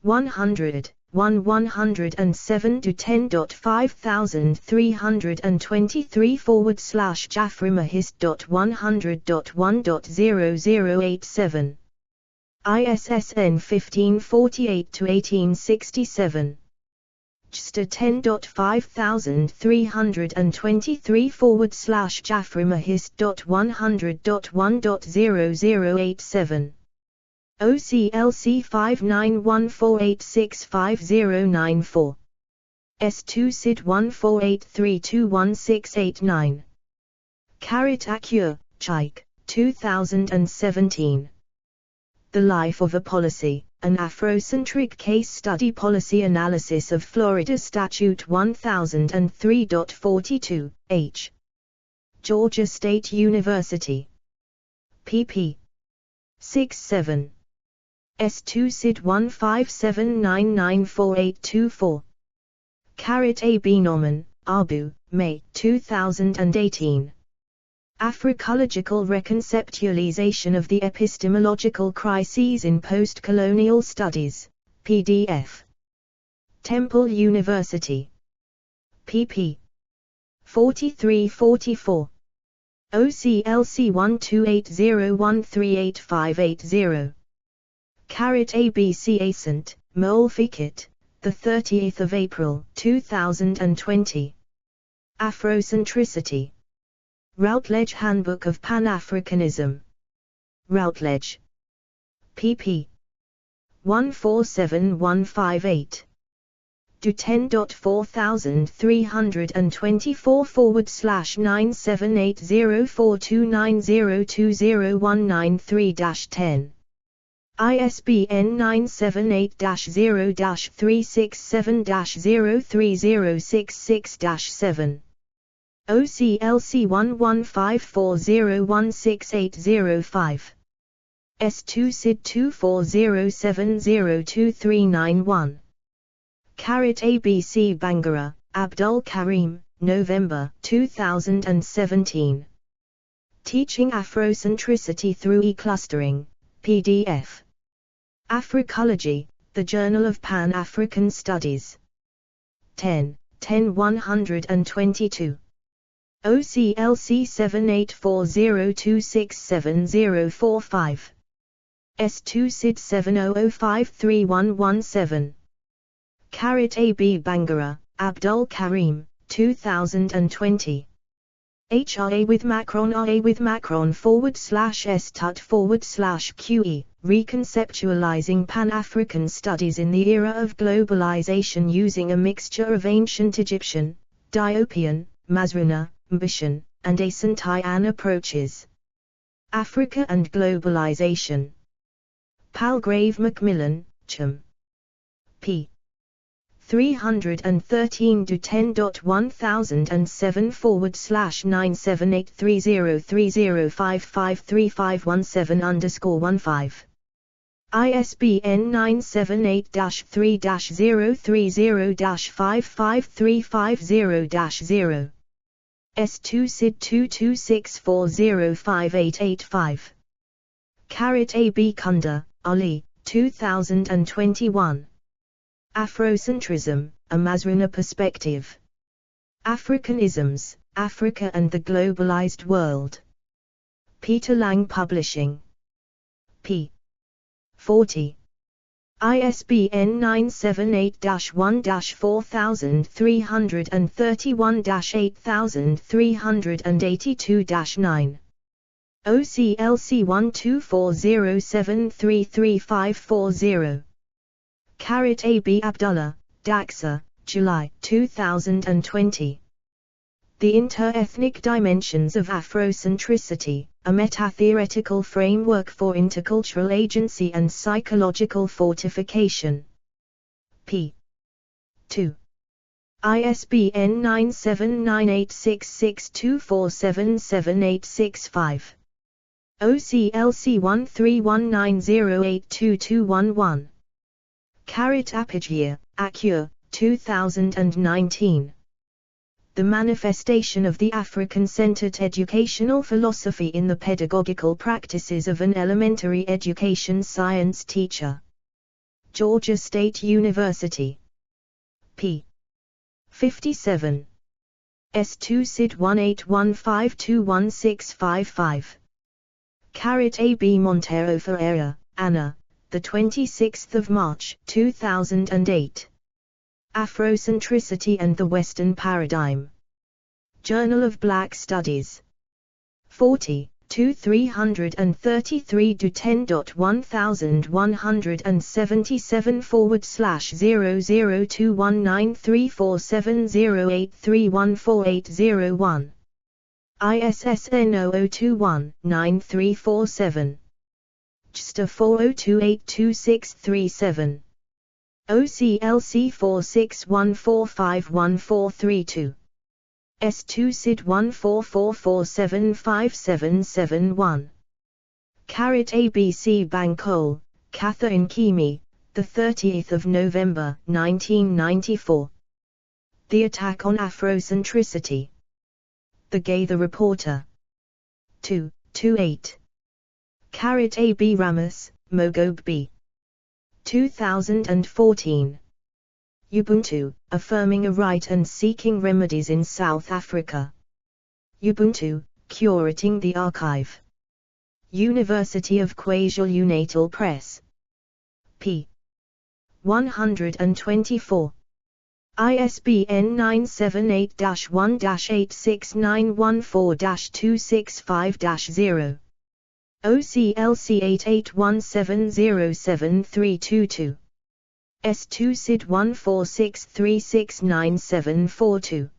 [SPEAKER 1] 101-10.5023.5.323/Jaffrima-Hist.100.1.0087. ISSN 1548-1867. JSTOR 10.5023/Jaffrima-Hist.100.1.0087. OCLC 5914865094. S2 SID 1483216889. Acure, Chaik, 2017. The Life of a Policy, an Afrocentric Case Study Policy Analysis of Florida Statute 1003.42, H. Georgia State University. pp. 6-7. S2 SID 1579948824. A. B. Norman, Abu, May 2018. Africological Reconceptualization of the Epistemological Crises in Post-Colonial Studies, PDF. Temple University. pp. 43-44. OCLC 1280138580. A. B. C. Ascent, Molfikit, 30 April 2020. Afrocentricity. Routledge Handbook of Pan-Africanism. Routledge. pp. 147158. Do 10.4324/97804290201903-10. ISBN 978-0-367-03066-7. OCLC 1154016805. S2 SID 2407023991. A. B. C. Bangara, Abdul Karim, November 2017. Teaching Afrocentricity Through E-Clustering, PDF. Africology, The Journal of Pan-African Studies. 12122. OCLC 7840267045. S2 SID 70053117. A. B. Bangara, Abdul Karim, 2020. HRA with Macron /S tut/QE, Reconceptualizing Pan-African Studies in the Era of Globalization using a mixture of ancient Egyptian, Diopian, Mazruna, Mbishan, and Asantaian approaches. Africa and Globalization. Palgrave Macmillan, Cham. p. 313 do 10.100747830305535517_15. ISBN 978-3-030-55350-0. S2 SID 2264058885. A. B. Kunda, Ali, 2021. Afrocentrism, A Mazruna Perspective. Africanisms, Africa and the Globalized World. Peter Lang Publishing. p. 40. ISBN 978-1-4331-8382-9. OCLC 1240733540. A. B. Abdullah, Daxa, July 2020. The Inter-Ethnic Dimensions of Afrocentricity, a Meta-Theoretical Framework for Intercultural Agency and Psychological Fortification. p. 2. ISBN 9798662477865. OCLC 1319082211. Apogea, Acure, 2019. The Manifestation of the African-Centered Educational Philosophy in the Pedagogical Practices of an Elementary Education Science Teacher. Georgia State University. p. 57. S2 SID 1815216555. A.B. Montero Ferreira, Anna, the 26th of March, 2008. Afrocentricity and the Western Paradigm. Journal of Black Studies. 40, 333 to 10.1177/00219347083148001. ISSN 0021-9347. JSTA 40282637. OCLC 46145142. S2 SID 1444757771. ABC Bancole, Catherine Kimi, the 30th of November, 1994. The Attack on Afrocentricity. The Gaither Reporter. 228. A.B. Ramos, Mogobe B. 2014. Ubuntu, Affirming a Right and Seeking Remedies in South Africa. Ubuntu, Curating the Archive. University of KwaZulu-Natal Press. p. 124. ISBN 978-1-86914-265-0. OCLC 8817073222. S2 SID 1463697442.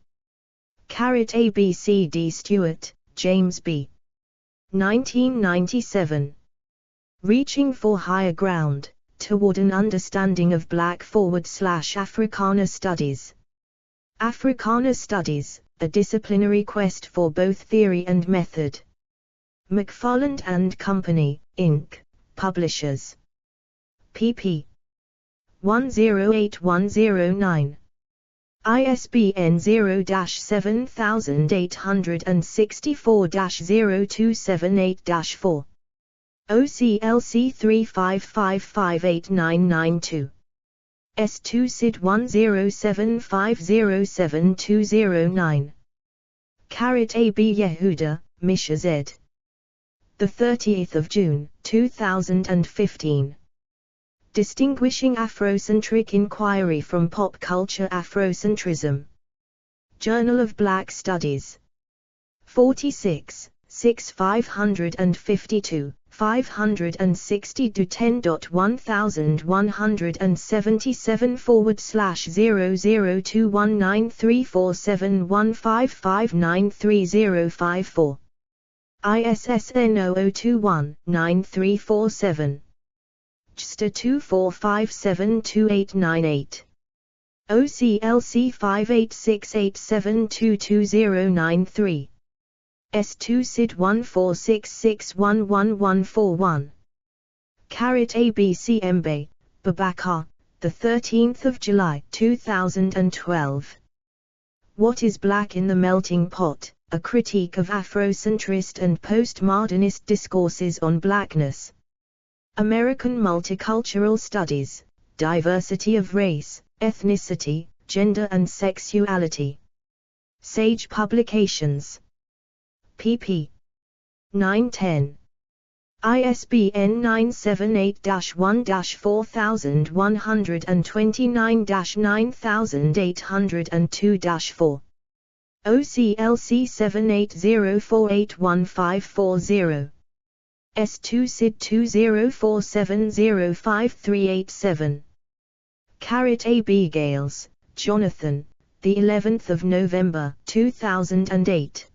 [SPEAKER 1] A.B.C. D. Stewart, James B. 1997. Reaching for Higher Ground, Toward an Understanding of Black/Africana Studies. Africana Studies, a disciplinary quest for both theory and method. McFarland and Company, Inc., Publishers. pp. 108109. ISBN 0-7864-0278-4. OCLC 35558992. S2 SID 1075072009. A.B. Yehuda, Misha Z. The 30th of June, 2015. Distinguishing Afrocentric Inquiry from Pop Culture Afrocentrism. Journal of Black Studies. 46, 552, 560 to 10.1177/00219347155930554. ISSN 0021-9347. JSTA 24572898. OCLC 5868722093. S2 SID 1466111141. A.B.C. Mbe, Babakar, the 13th of July 2012. What is Black in the Melting Pot? A Critique of Afrocentrist and Postmodernist Discourses on Blackness. American Multicultural Studies, Diversity of Race, Ethnicity, Gender and Sexuality. Sage Publications. pp. 9-10. ISBN 978-1-4129-9802-4. OCLC 7804815540. S2 SID 2047053887. A.B. Gales, Jonathan, the 11th of November 2008.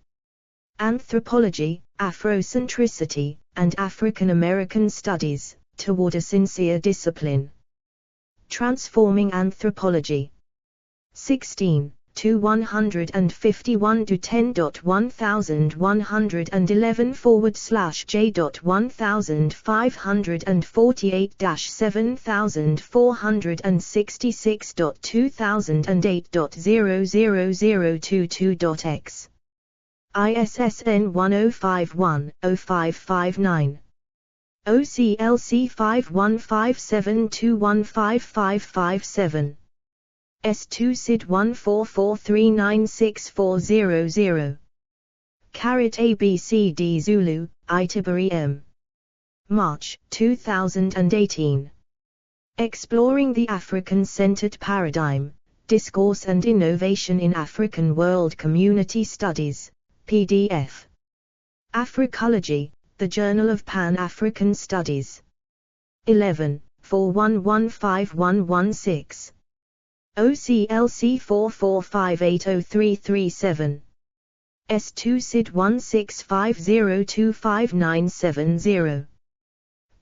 [SPEAKER 1] Anthropology, Afrocentricity, and African American Studies, Toward a Sincere Discipline. Transforming Anthropology. 16, to 151 to 10.1518.1500.j.1558-7408.2008.00022.x. ISSN 1051-0559. OCLC 5157215557. S2 SID 144396400. Carat ABCD Zulu, Itibari M. March 2018. Exploring the African-Centered Paradigm, Discourse and Innovation in African World Community Studies, PDF. Africology, the Journal of Pan-African Studies. 11, 41151116. OCLC 44580337. S2 SID 16502590.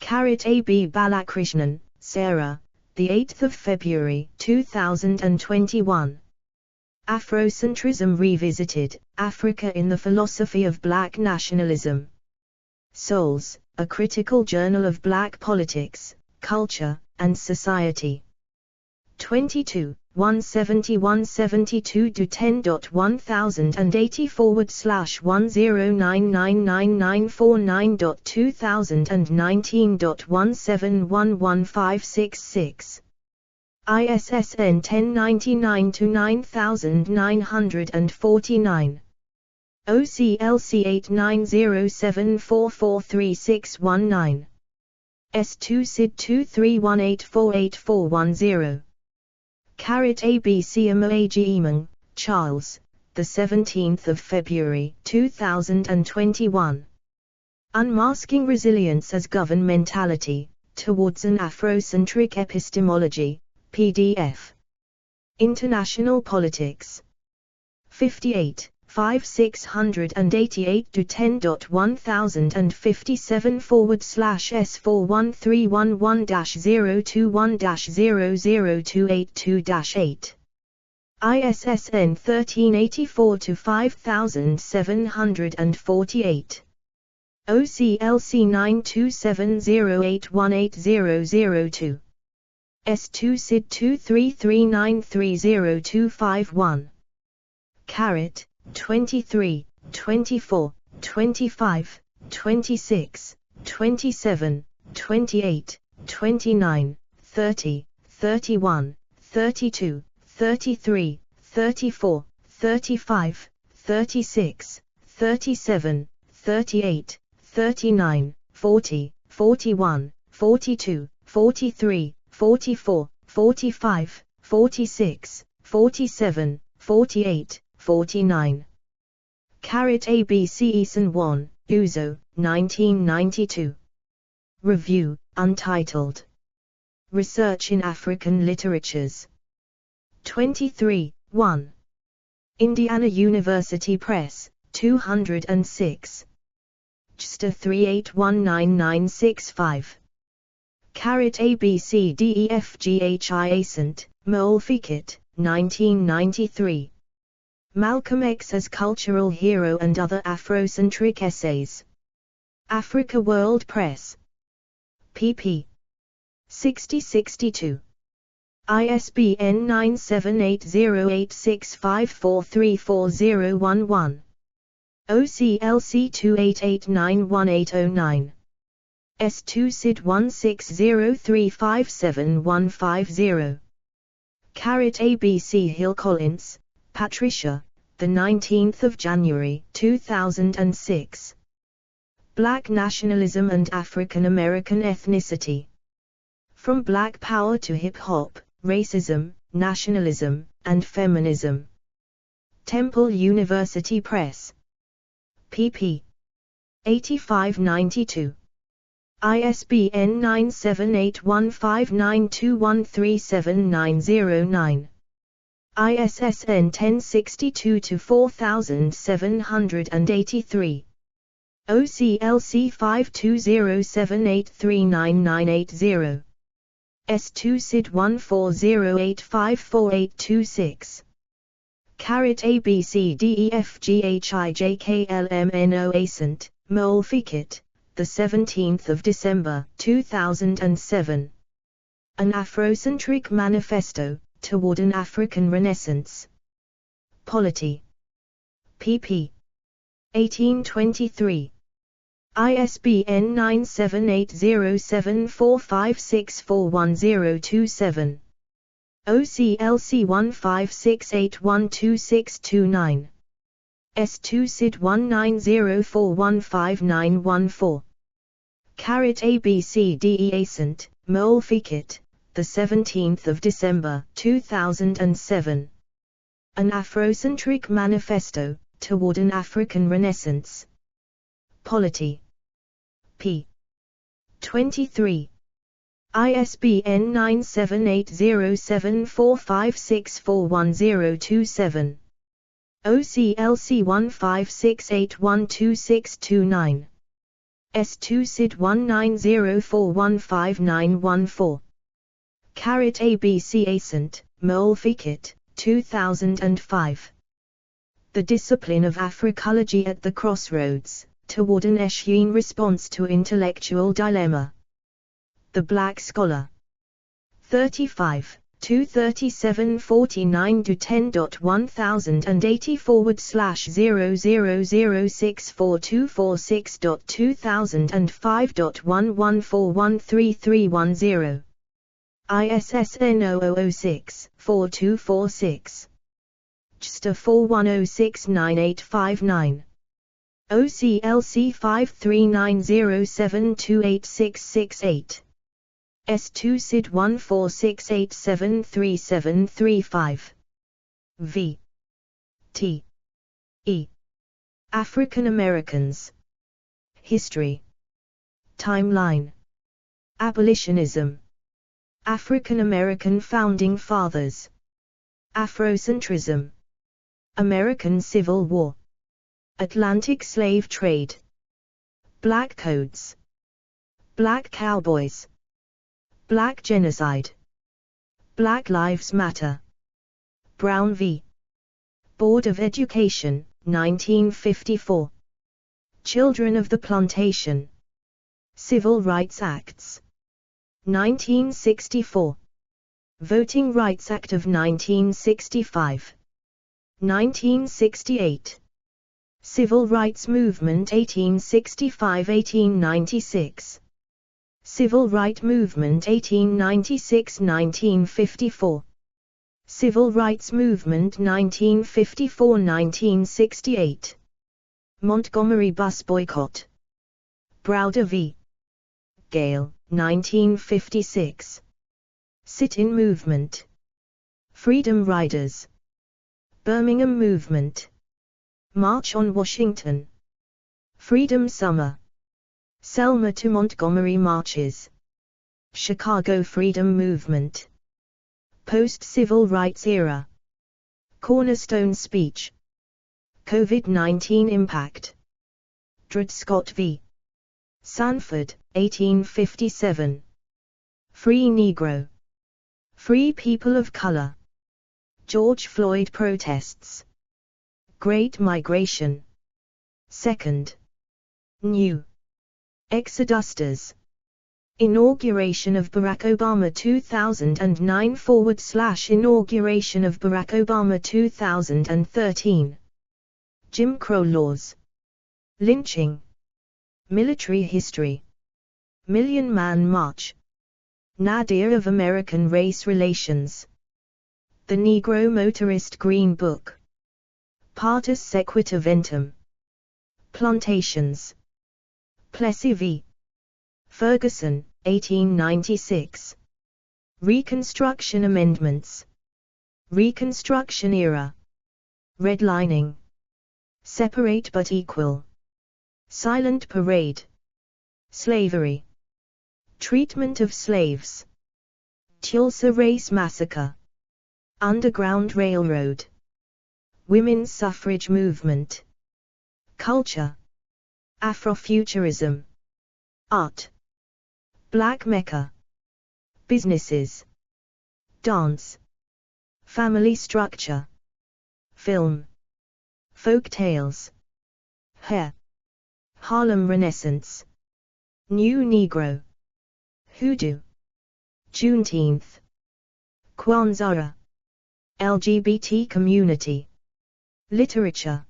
[SPEAKER 1] Carat AB Balakrishnan, Sarah, the 8th of February 2021. Afrocentrism Revisited, Africa in the Philosophy of Black Nationalism. Souls, a Critical Journal of Black Politics, Culture, and Society. 22, 170-172 to 10.1080/10999949.2019.17111566. ISSN 1099-9949. OCLC 8907443619. S2 SID 2318488410. Carat ABC Emoag Charles, the 17th of February 2021. Unmasking Resilience as Governmentality, Towards an Afrocentric Epistemology, PDF. International Politics. 58, 5688 to 10.1057/S41311-021-002-8. ISSN 1384 to 5748. OCLC 92708180002. S2 SID 2339302251. Carat 23, 24, 25, 26, 27, 28, 29, 30, 31, 32, 33, 34, 35, 36, 37, 38, 39, 40, 41, 42, 43, 44, 45, 46, 47, 48, 49. Carat ABC Eason 1, Uzo, 1992. Review, Untitled. Research in African Literatures. 23, 1. Indiana University Press, 206. JSTOR 381995. Carat ABCDEFGHI Ascent, Moulfikit, 1993. Malcolm X as Cultural Hero and Other Afrocentric Essays. Africa World Press. pp. 60-62. ISBN 9780865434011. OCLC 28891809. S2 SID 1603575150. Carat ABC Hill Collins, Patricia, the 19th of January 2006. Black Nationalism and African American Ethnicity. From Black Power to Hip Hop, Racism, Nationalism, and Feminism. Temple University Press. pp. 85-92. ISBN 9781592137909. ISSN 1062-4783. OCLC 5207839980. S2 SID 1408548826. Carrot A B C D E F G H I J K L M N O Ascent, Molfikit, the 17th of December, 2007. An Afrocentric Manifesto, Toward an African Renaissance. Polity. pp. 1823. ISBN 9780745641027. OCLC 1568122629. S2 SID 1904159114. Carrot A B C D E Ascent, Molfikit, the 17th of December, 2007. An Afrocentric Manifesto, Toward an African Renaissance. Polity. p. 23. ISBN 9780745641027. OCLC 1568122629. S2 SID 1904159114. Carrot A B C Ascent, Molfikit, 2005. The Discipline of Africology at the Crossroads, Toward an Eshene Response to Intellectual Dilemma. The Black Scholar. 35, 23749-10.1000642446.2005.11413310. ISSN 0006-4246. JSTA 41069859. OCLC 5390728668. S2 SID 1468733735. V. T. E. African Americans. History. Timeline. Abolitionism. African American Founding Fathers. Afrocentrism. American Civil War. Atlantic Slave Trade. Black Codes. Black Cowboys. Black Genocide. Black Lives Matter. Brown v. Board of Education, 1954. Children of the Plantation. Civil Rights Acts. 1964. Voting Rights Act of 1965. 1968. Civil Rights Movement 1865–1896. Civil Rights Movement 1896–1954. Civil Rights Movement 1954–1968. Montgomery Bus Boycott. Browder v. Gale, 1956. Sit-in Movement. Freedom Riders. Birmingham Movement. March on Washington. Freedom Summer. Selma to Montgomery Marches. Chicago Freedom Movement. Post-Civil Rights Era. Cornerstone Speech. COVID-19 Impact. Dred Scott v. Sanford, 1857. Free Negro. Free People of Color. George Floyd Protests. Great Migration. Second. New. Exodusters. Inauguration of Barack Obama 2009 / Inauguration of Barack Obama 2013. Jim Crow Laws. Lynching. Military History. Million Man March. Nadir of American Race Relations. The Negro Motorist Green Book. Partus Sequitaventum. Plantations. Plessy v. Ferguson, 1896. Reconstruction Amendments. Reconstruction Era. Redlining. Separate but Equal. Silent Parade. Slavery. Treatment of Slaves. Tulsa Race Massacre. Underground Railroad. Women's Suffrage Movement. Culture. Afrofuturism. Art. Black Mecca. Businesses. Dance. Family structure. film, folk tales, hair, Harlem Renaissance, New Negro, Hoodoo, Juneteenth, Kwanzaa, LGBT community, literature,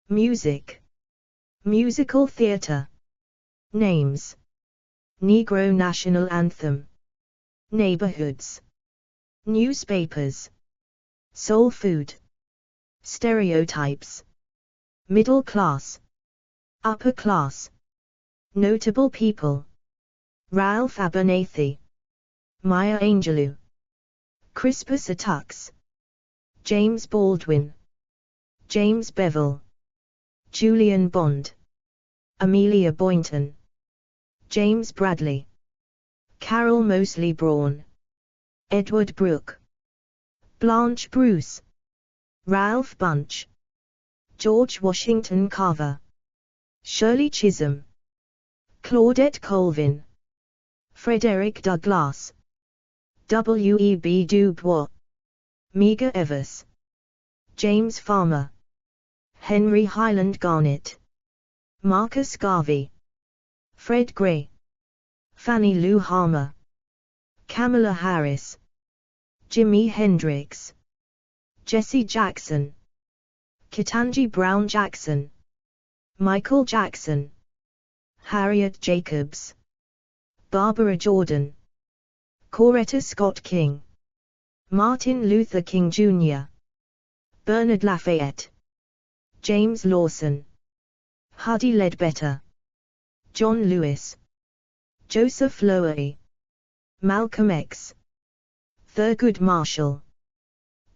[SPEAKER 1] music, musical theater, names, Negro national anthem, neighborhoods, newspapers, soul food, stereotypes, middle class, upper class, notable people, Ralph Abernathy, Maya Angelou, Crispus Attucks, James Baldwin, James Bevel, Julian Bond, Amelia Boynton, James Bradley, Carol Moseley Braun, Edward Brooke, Blanche Bruce, Ralph Bunche, George Washington Carver, Shirley Chisholm, Claudette Colvin, Frederick Douglass, W.E.B. Du Bois, Medgar Evers, James Farmer, Henry Highland Garnet, Marcus Garvey, Fred Gray, Fannie Lou Hamer, Kamala Harris, Jimi Hendrix, Jesse Jackson, Ketanji Brown Jackson, Michael Jackson, Harriet Jacobs, Barbara Jordan, Coretta Scott King, Martin Luther King Jr., Bernard Lafayette, James Lawson, Huddie Ledbetter, John Lewis, Joseph Lowery, Malcolm X, Thurgood Marshall,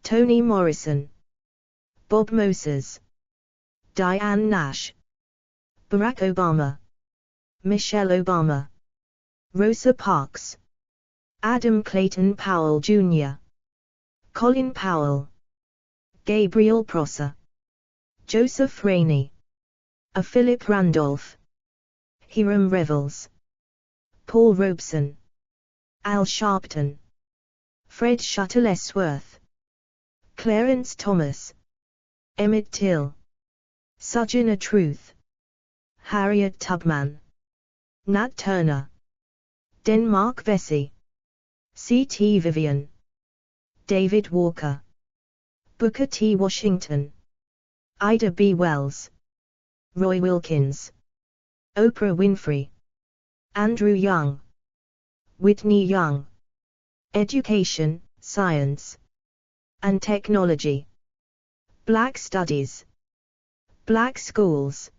[SPEAKER 1] Toni Morrison, Bob Moses, Diane Nash, Barack Obama, Michelle Obama, Rosa Parks, Adam Clayton Powell Jr., Colin Powell, Gabriel Prosser, Joseph Rainey, A. Philip Randolph, Hiram Revels, Paul Robeson, Al Sharpton, Fred Shuttlesworth, Clarence Thomas, Emmett Till, Sojourner Truth, Harriet Tubman, Nat Turner, Denmark Vesey, C.T. Vivian, David Walker, Booker T. Washington, Ida B. Wells, Roy Wilkins, Oprah Winfrey, Andrew Young, Whitney Young. Education, Science, and Technology, Black Studies, Black Schools,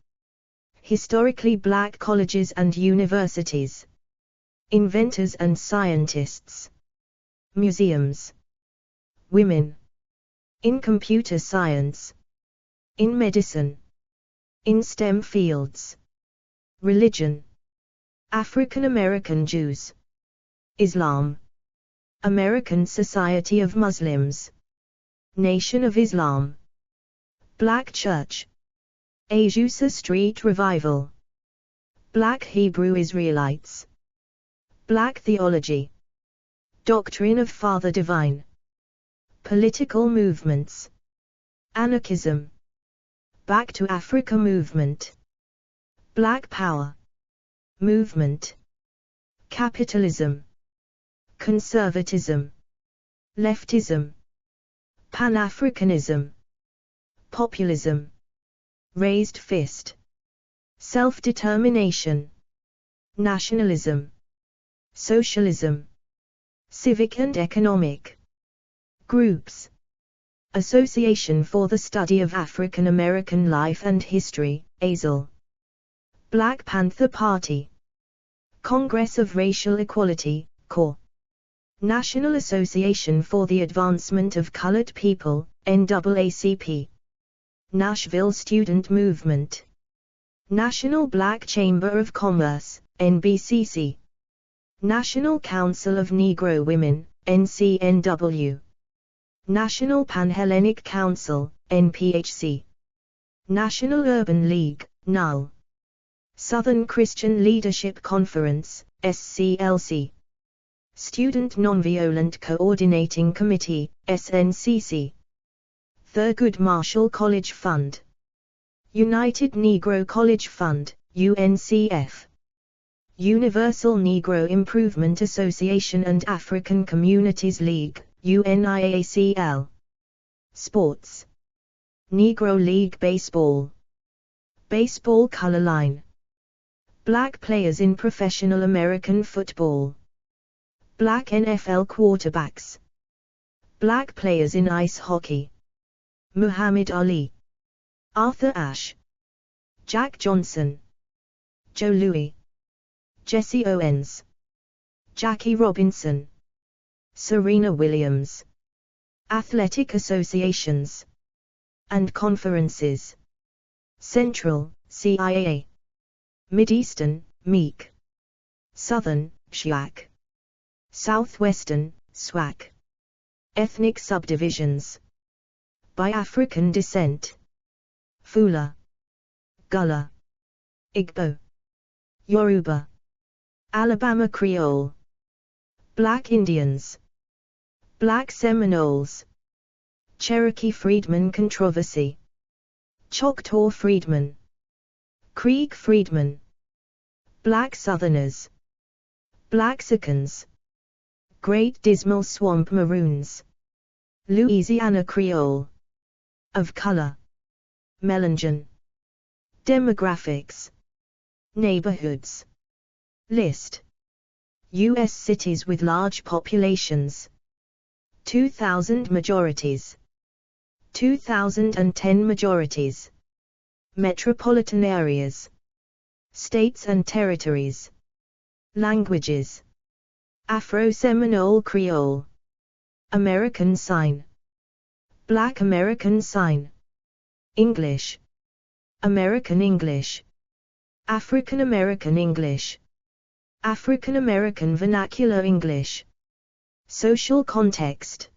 [SPEAKER 1] Historically Black Colleges and Universities, Inventors and Scientists, Museums, Women, in Computer Science, in Medicine, in STEM fields, Religion, African American Jews, Islam, American Society of Muslims, Nation of Islam, Black Church, Azusa Street Revival, Black Hebrew Israelites, Black Theology, Doctrine of Father Divine, Political Movements, Anarchism, Back to Africa Movement, Black Power Movement, Capitalism, Conservatism, Leftism, Pan-Africanism, Populism, Raised Fist, Self-Determination, Nationalism, Socialism, Civic and Economic Groups, Association for the Study of African American Life and History, ASL, Black Panther Party, Congress of Racial Equality, CORE, National Association for the Advancement of Colored People, NAACP, Nashville Student Movement, National Black Chamber of Commerce, NBCC, National Council of Negro Women, NCNW, National Pan-Hellenic Council, NPHC, National Urban League, NUL, Southern Christian Leadership Conference, SCLC, Student Nonviolent Coordinating Committee, SNCC, Thurgood Marshall College Fund. United Negro College Fund, UNCF. Universal Negro Improvement Association and African Communities League, UNIACL. Sports. Negro League Baseball. Baseball color line. Black players in professional American football. Black NFL quarterbacks. Black players in ice hockey. Muhammad Ali. Arthur Ashe. Jack Johnson. Joe Louis. Jesse Owens. Jackie Robinson. Serena Williams. Athletic associations and conferences. Central, CIA. Mideastern, MEEC. Southern, SHIAC. Southwestern, SWAC. Ethnic subdivisions. By African descent. Fula. Gullah. Igbo. Yoruba. Alabama Creole. Black Indians. Black Seminoles. Cherokee Freedmen Controversy. Choctaw Freedmen. Creek Freedmen. Black Southerners. Blaxicans. Great Dismal Swamp Maroons. Louisiana Creole. Of color. Melangen. Demographics. Neighborhoods. List. U.S. cities with large populations. 2000 majorities. 2010 majorities. Metropolitan areas. States and territories. Languages. Afro-Seminole Creole. American Sign. Black American Sign. English. American English. African American English. African American Vernacular English. Social context.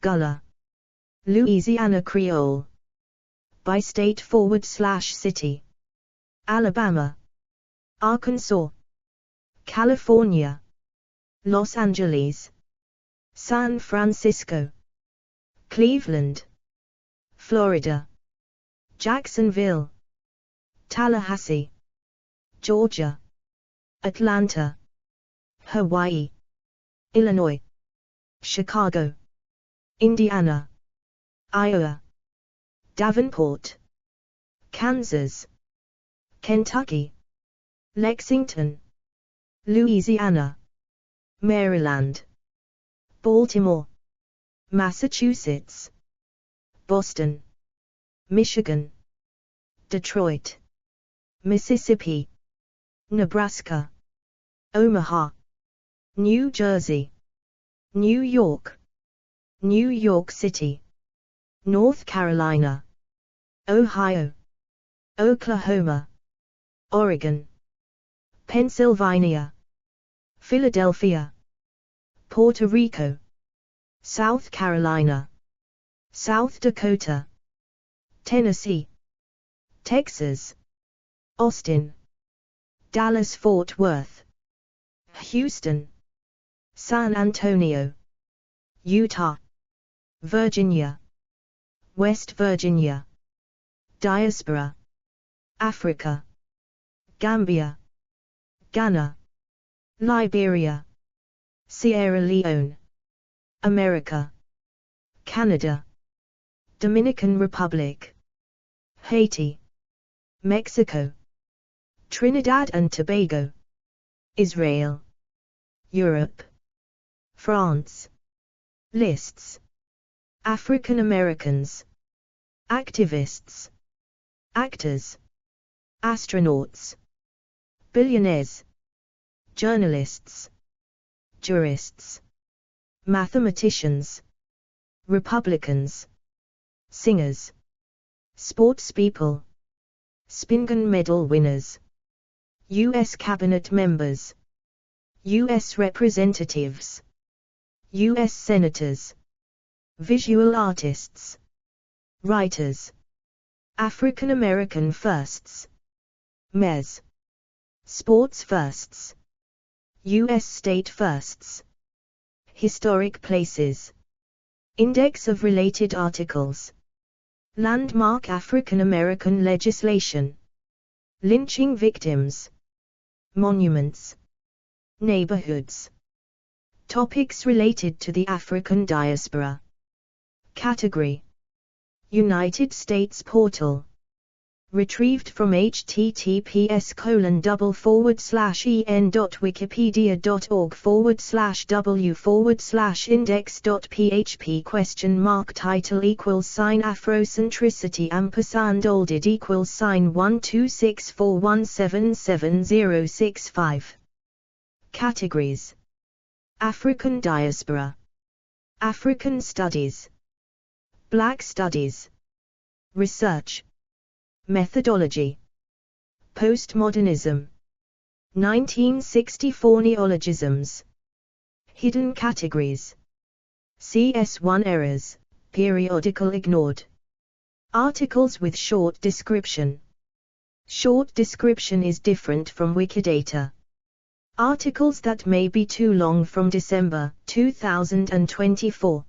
[SPEAKER 1] Gullah. Louisiana Creole. By state / city. Alabama. Arkansas. California. Los Angeles. San Francisco. Cleveland. Florida. Jacksonville. Tallahassee. Georgia. Atlanta. Hawaii. Illinois. Chicago. Indiana. Iowa. Davenport. Kansas. Kentucky. Lexington. Louisiana. Maryland. Baltimore. Massachusetts. Boston. Michigan. Detroit. Mississippi. Nebraska. Omaha. New Jersey. New York. New York City. North Carolina. Ohio. Oklahoma. Oregon. Pennsylvania. Philadelphia. Puerto Rico. South Carolina. South Dakota. Tennessee. Texas. Austin. Dallas-Fort Worth. Houston. San Antonio. Utah. Virginia. West Virginia. Diaspora. Africa. Gambia. Ghana. Liberia. Sierra Leone. America. Canada. Dominican Republic. Haiti. Mexico. Trinidad and Tobago. Israel. Europe. France. Lists. African Americans. Activists. Actors. Astronauts. Billionaires. Journalists. Jurists. Mathematicians. Republicans. Singers. Sportspeople. Spingarn Medal winners. U.S. Cabinet members. U.S. Representatives. U.S. Senators. Visual artists. Writers. African American firsts. Mayors. Sports firsts. U.S. state firsts. Historic places. Index of related articles. Landmark African American legislation. Lynching victims. Monuments. Neighborhoods. Topics related to the African diaspora. Category: United States portal. Retrieved from https://en.wikipedia.org/w/index.php title =Afrocentricity olded =12641777065. Categories: African diaspora, African studies, Black studies, research, methodology, postmodernism, 1964 neologisms, hidden categories, CS1 errors, periodical ignored, articles with short description. Short description is different from Wikidata. Articles that may be too long from December 2024.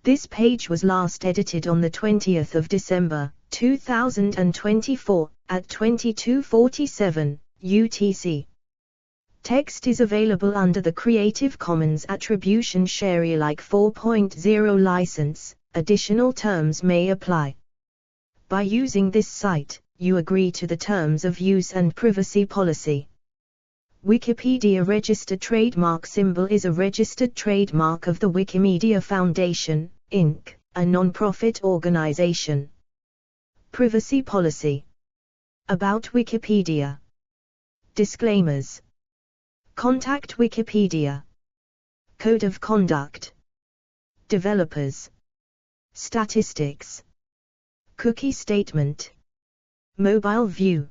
[SPEAKER 1] This page was last edited on the 20th of December 2024 at 22:47 UTC. Text is available under the Creative Commons Attribution Share Alike 4.0 license. Additional terms may apply. By using this site, you agree to the terms of use and privacy policy. Wikipedia registered trademark symbol is a registered trademark of the Wikimedia Foundation, Inc., a non-profit organization. Privacy policy. About Wikipedia. Disclaimers. Contact Wikipedia. Code of conduct. Developers. Statistics. Cookie statement. Mobile view.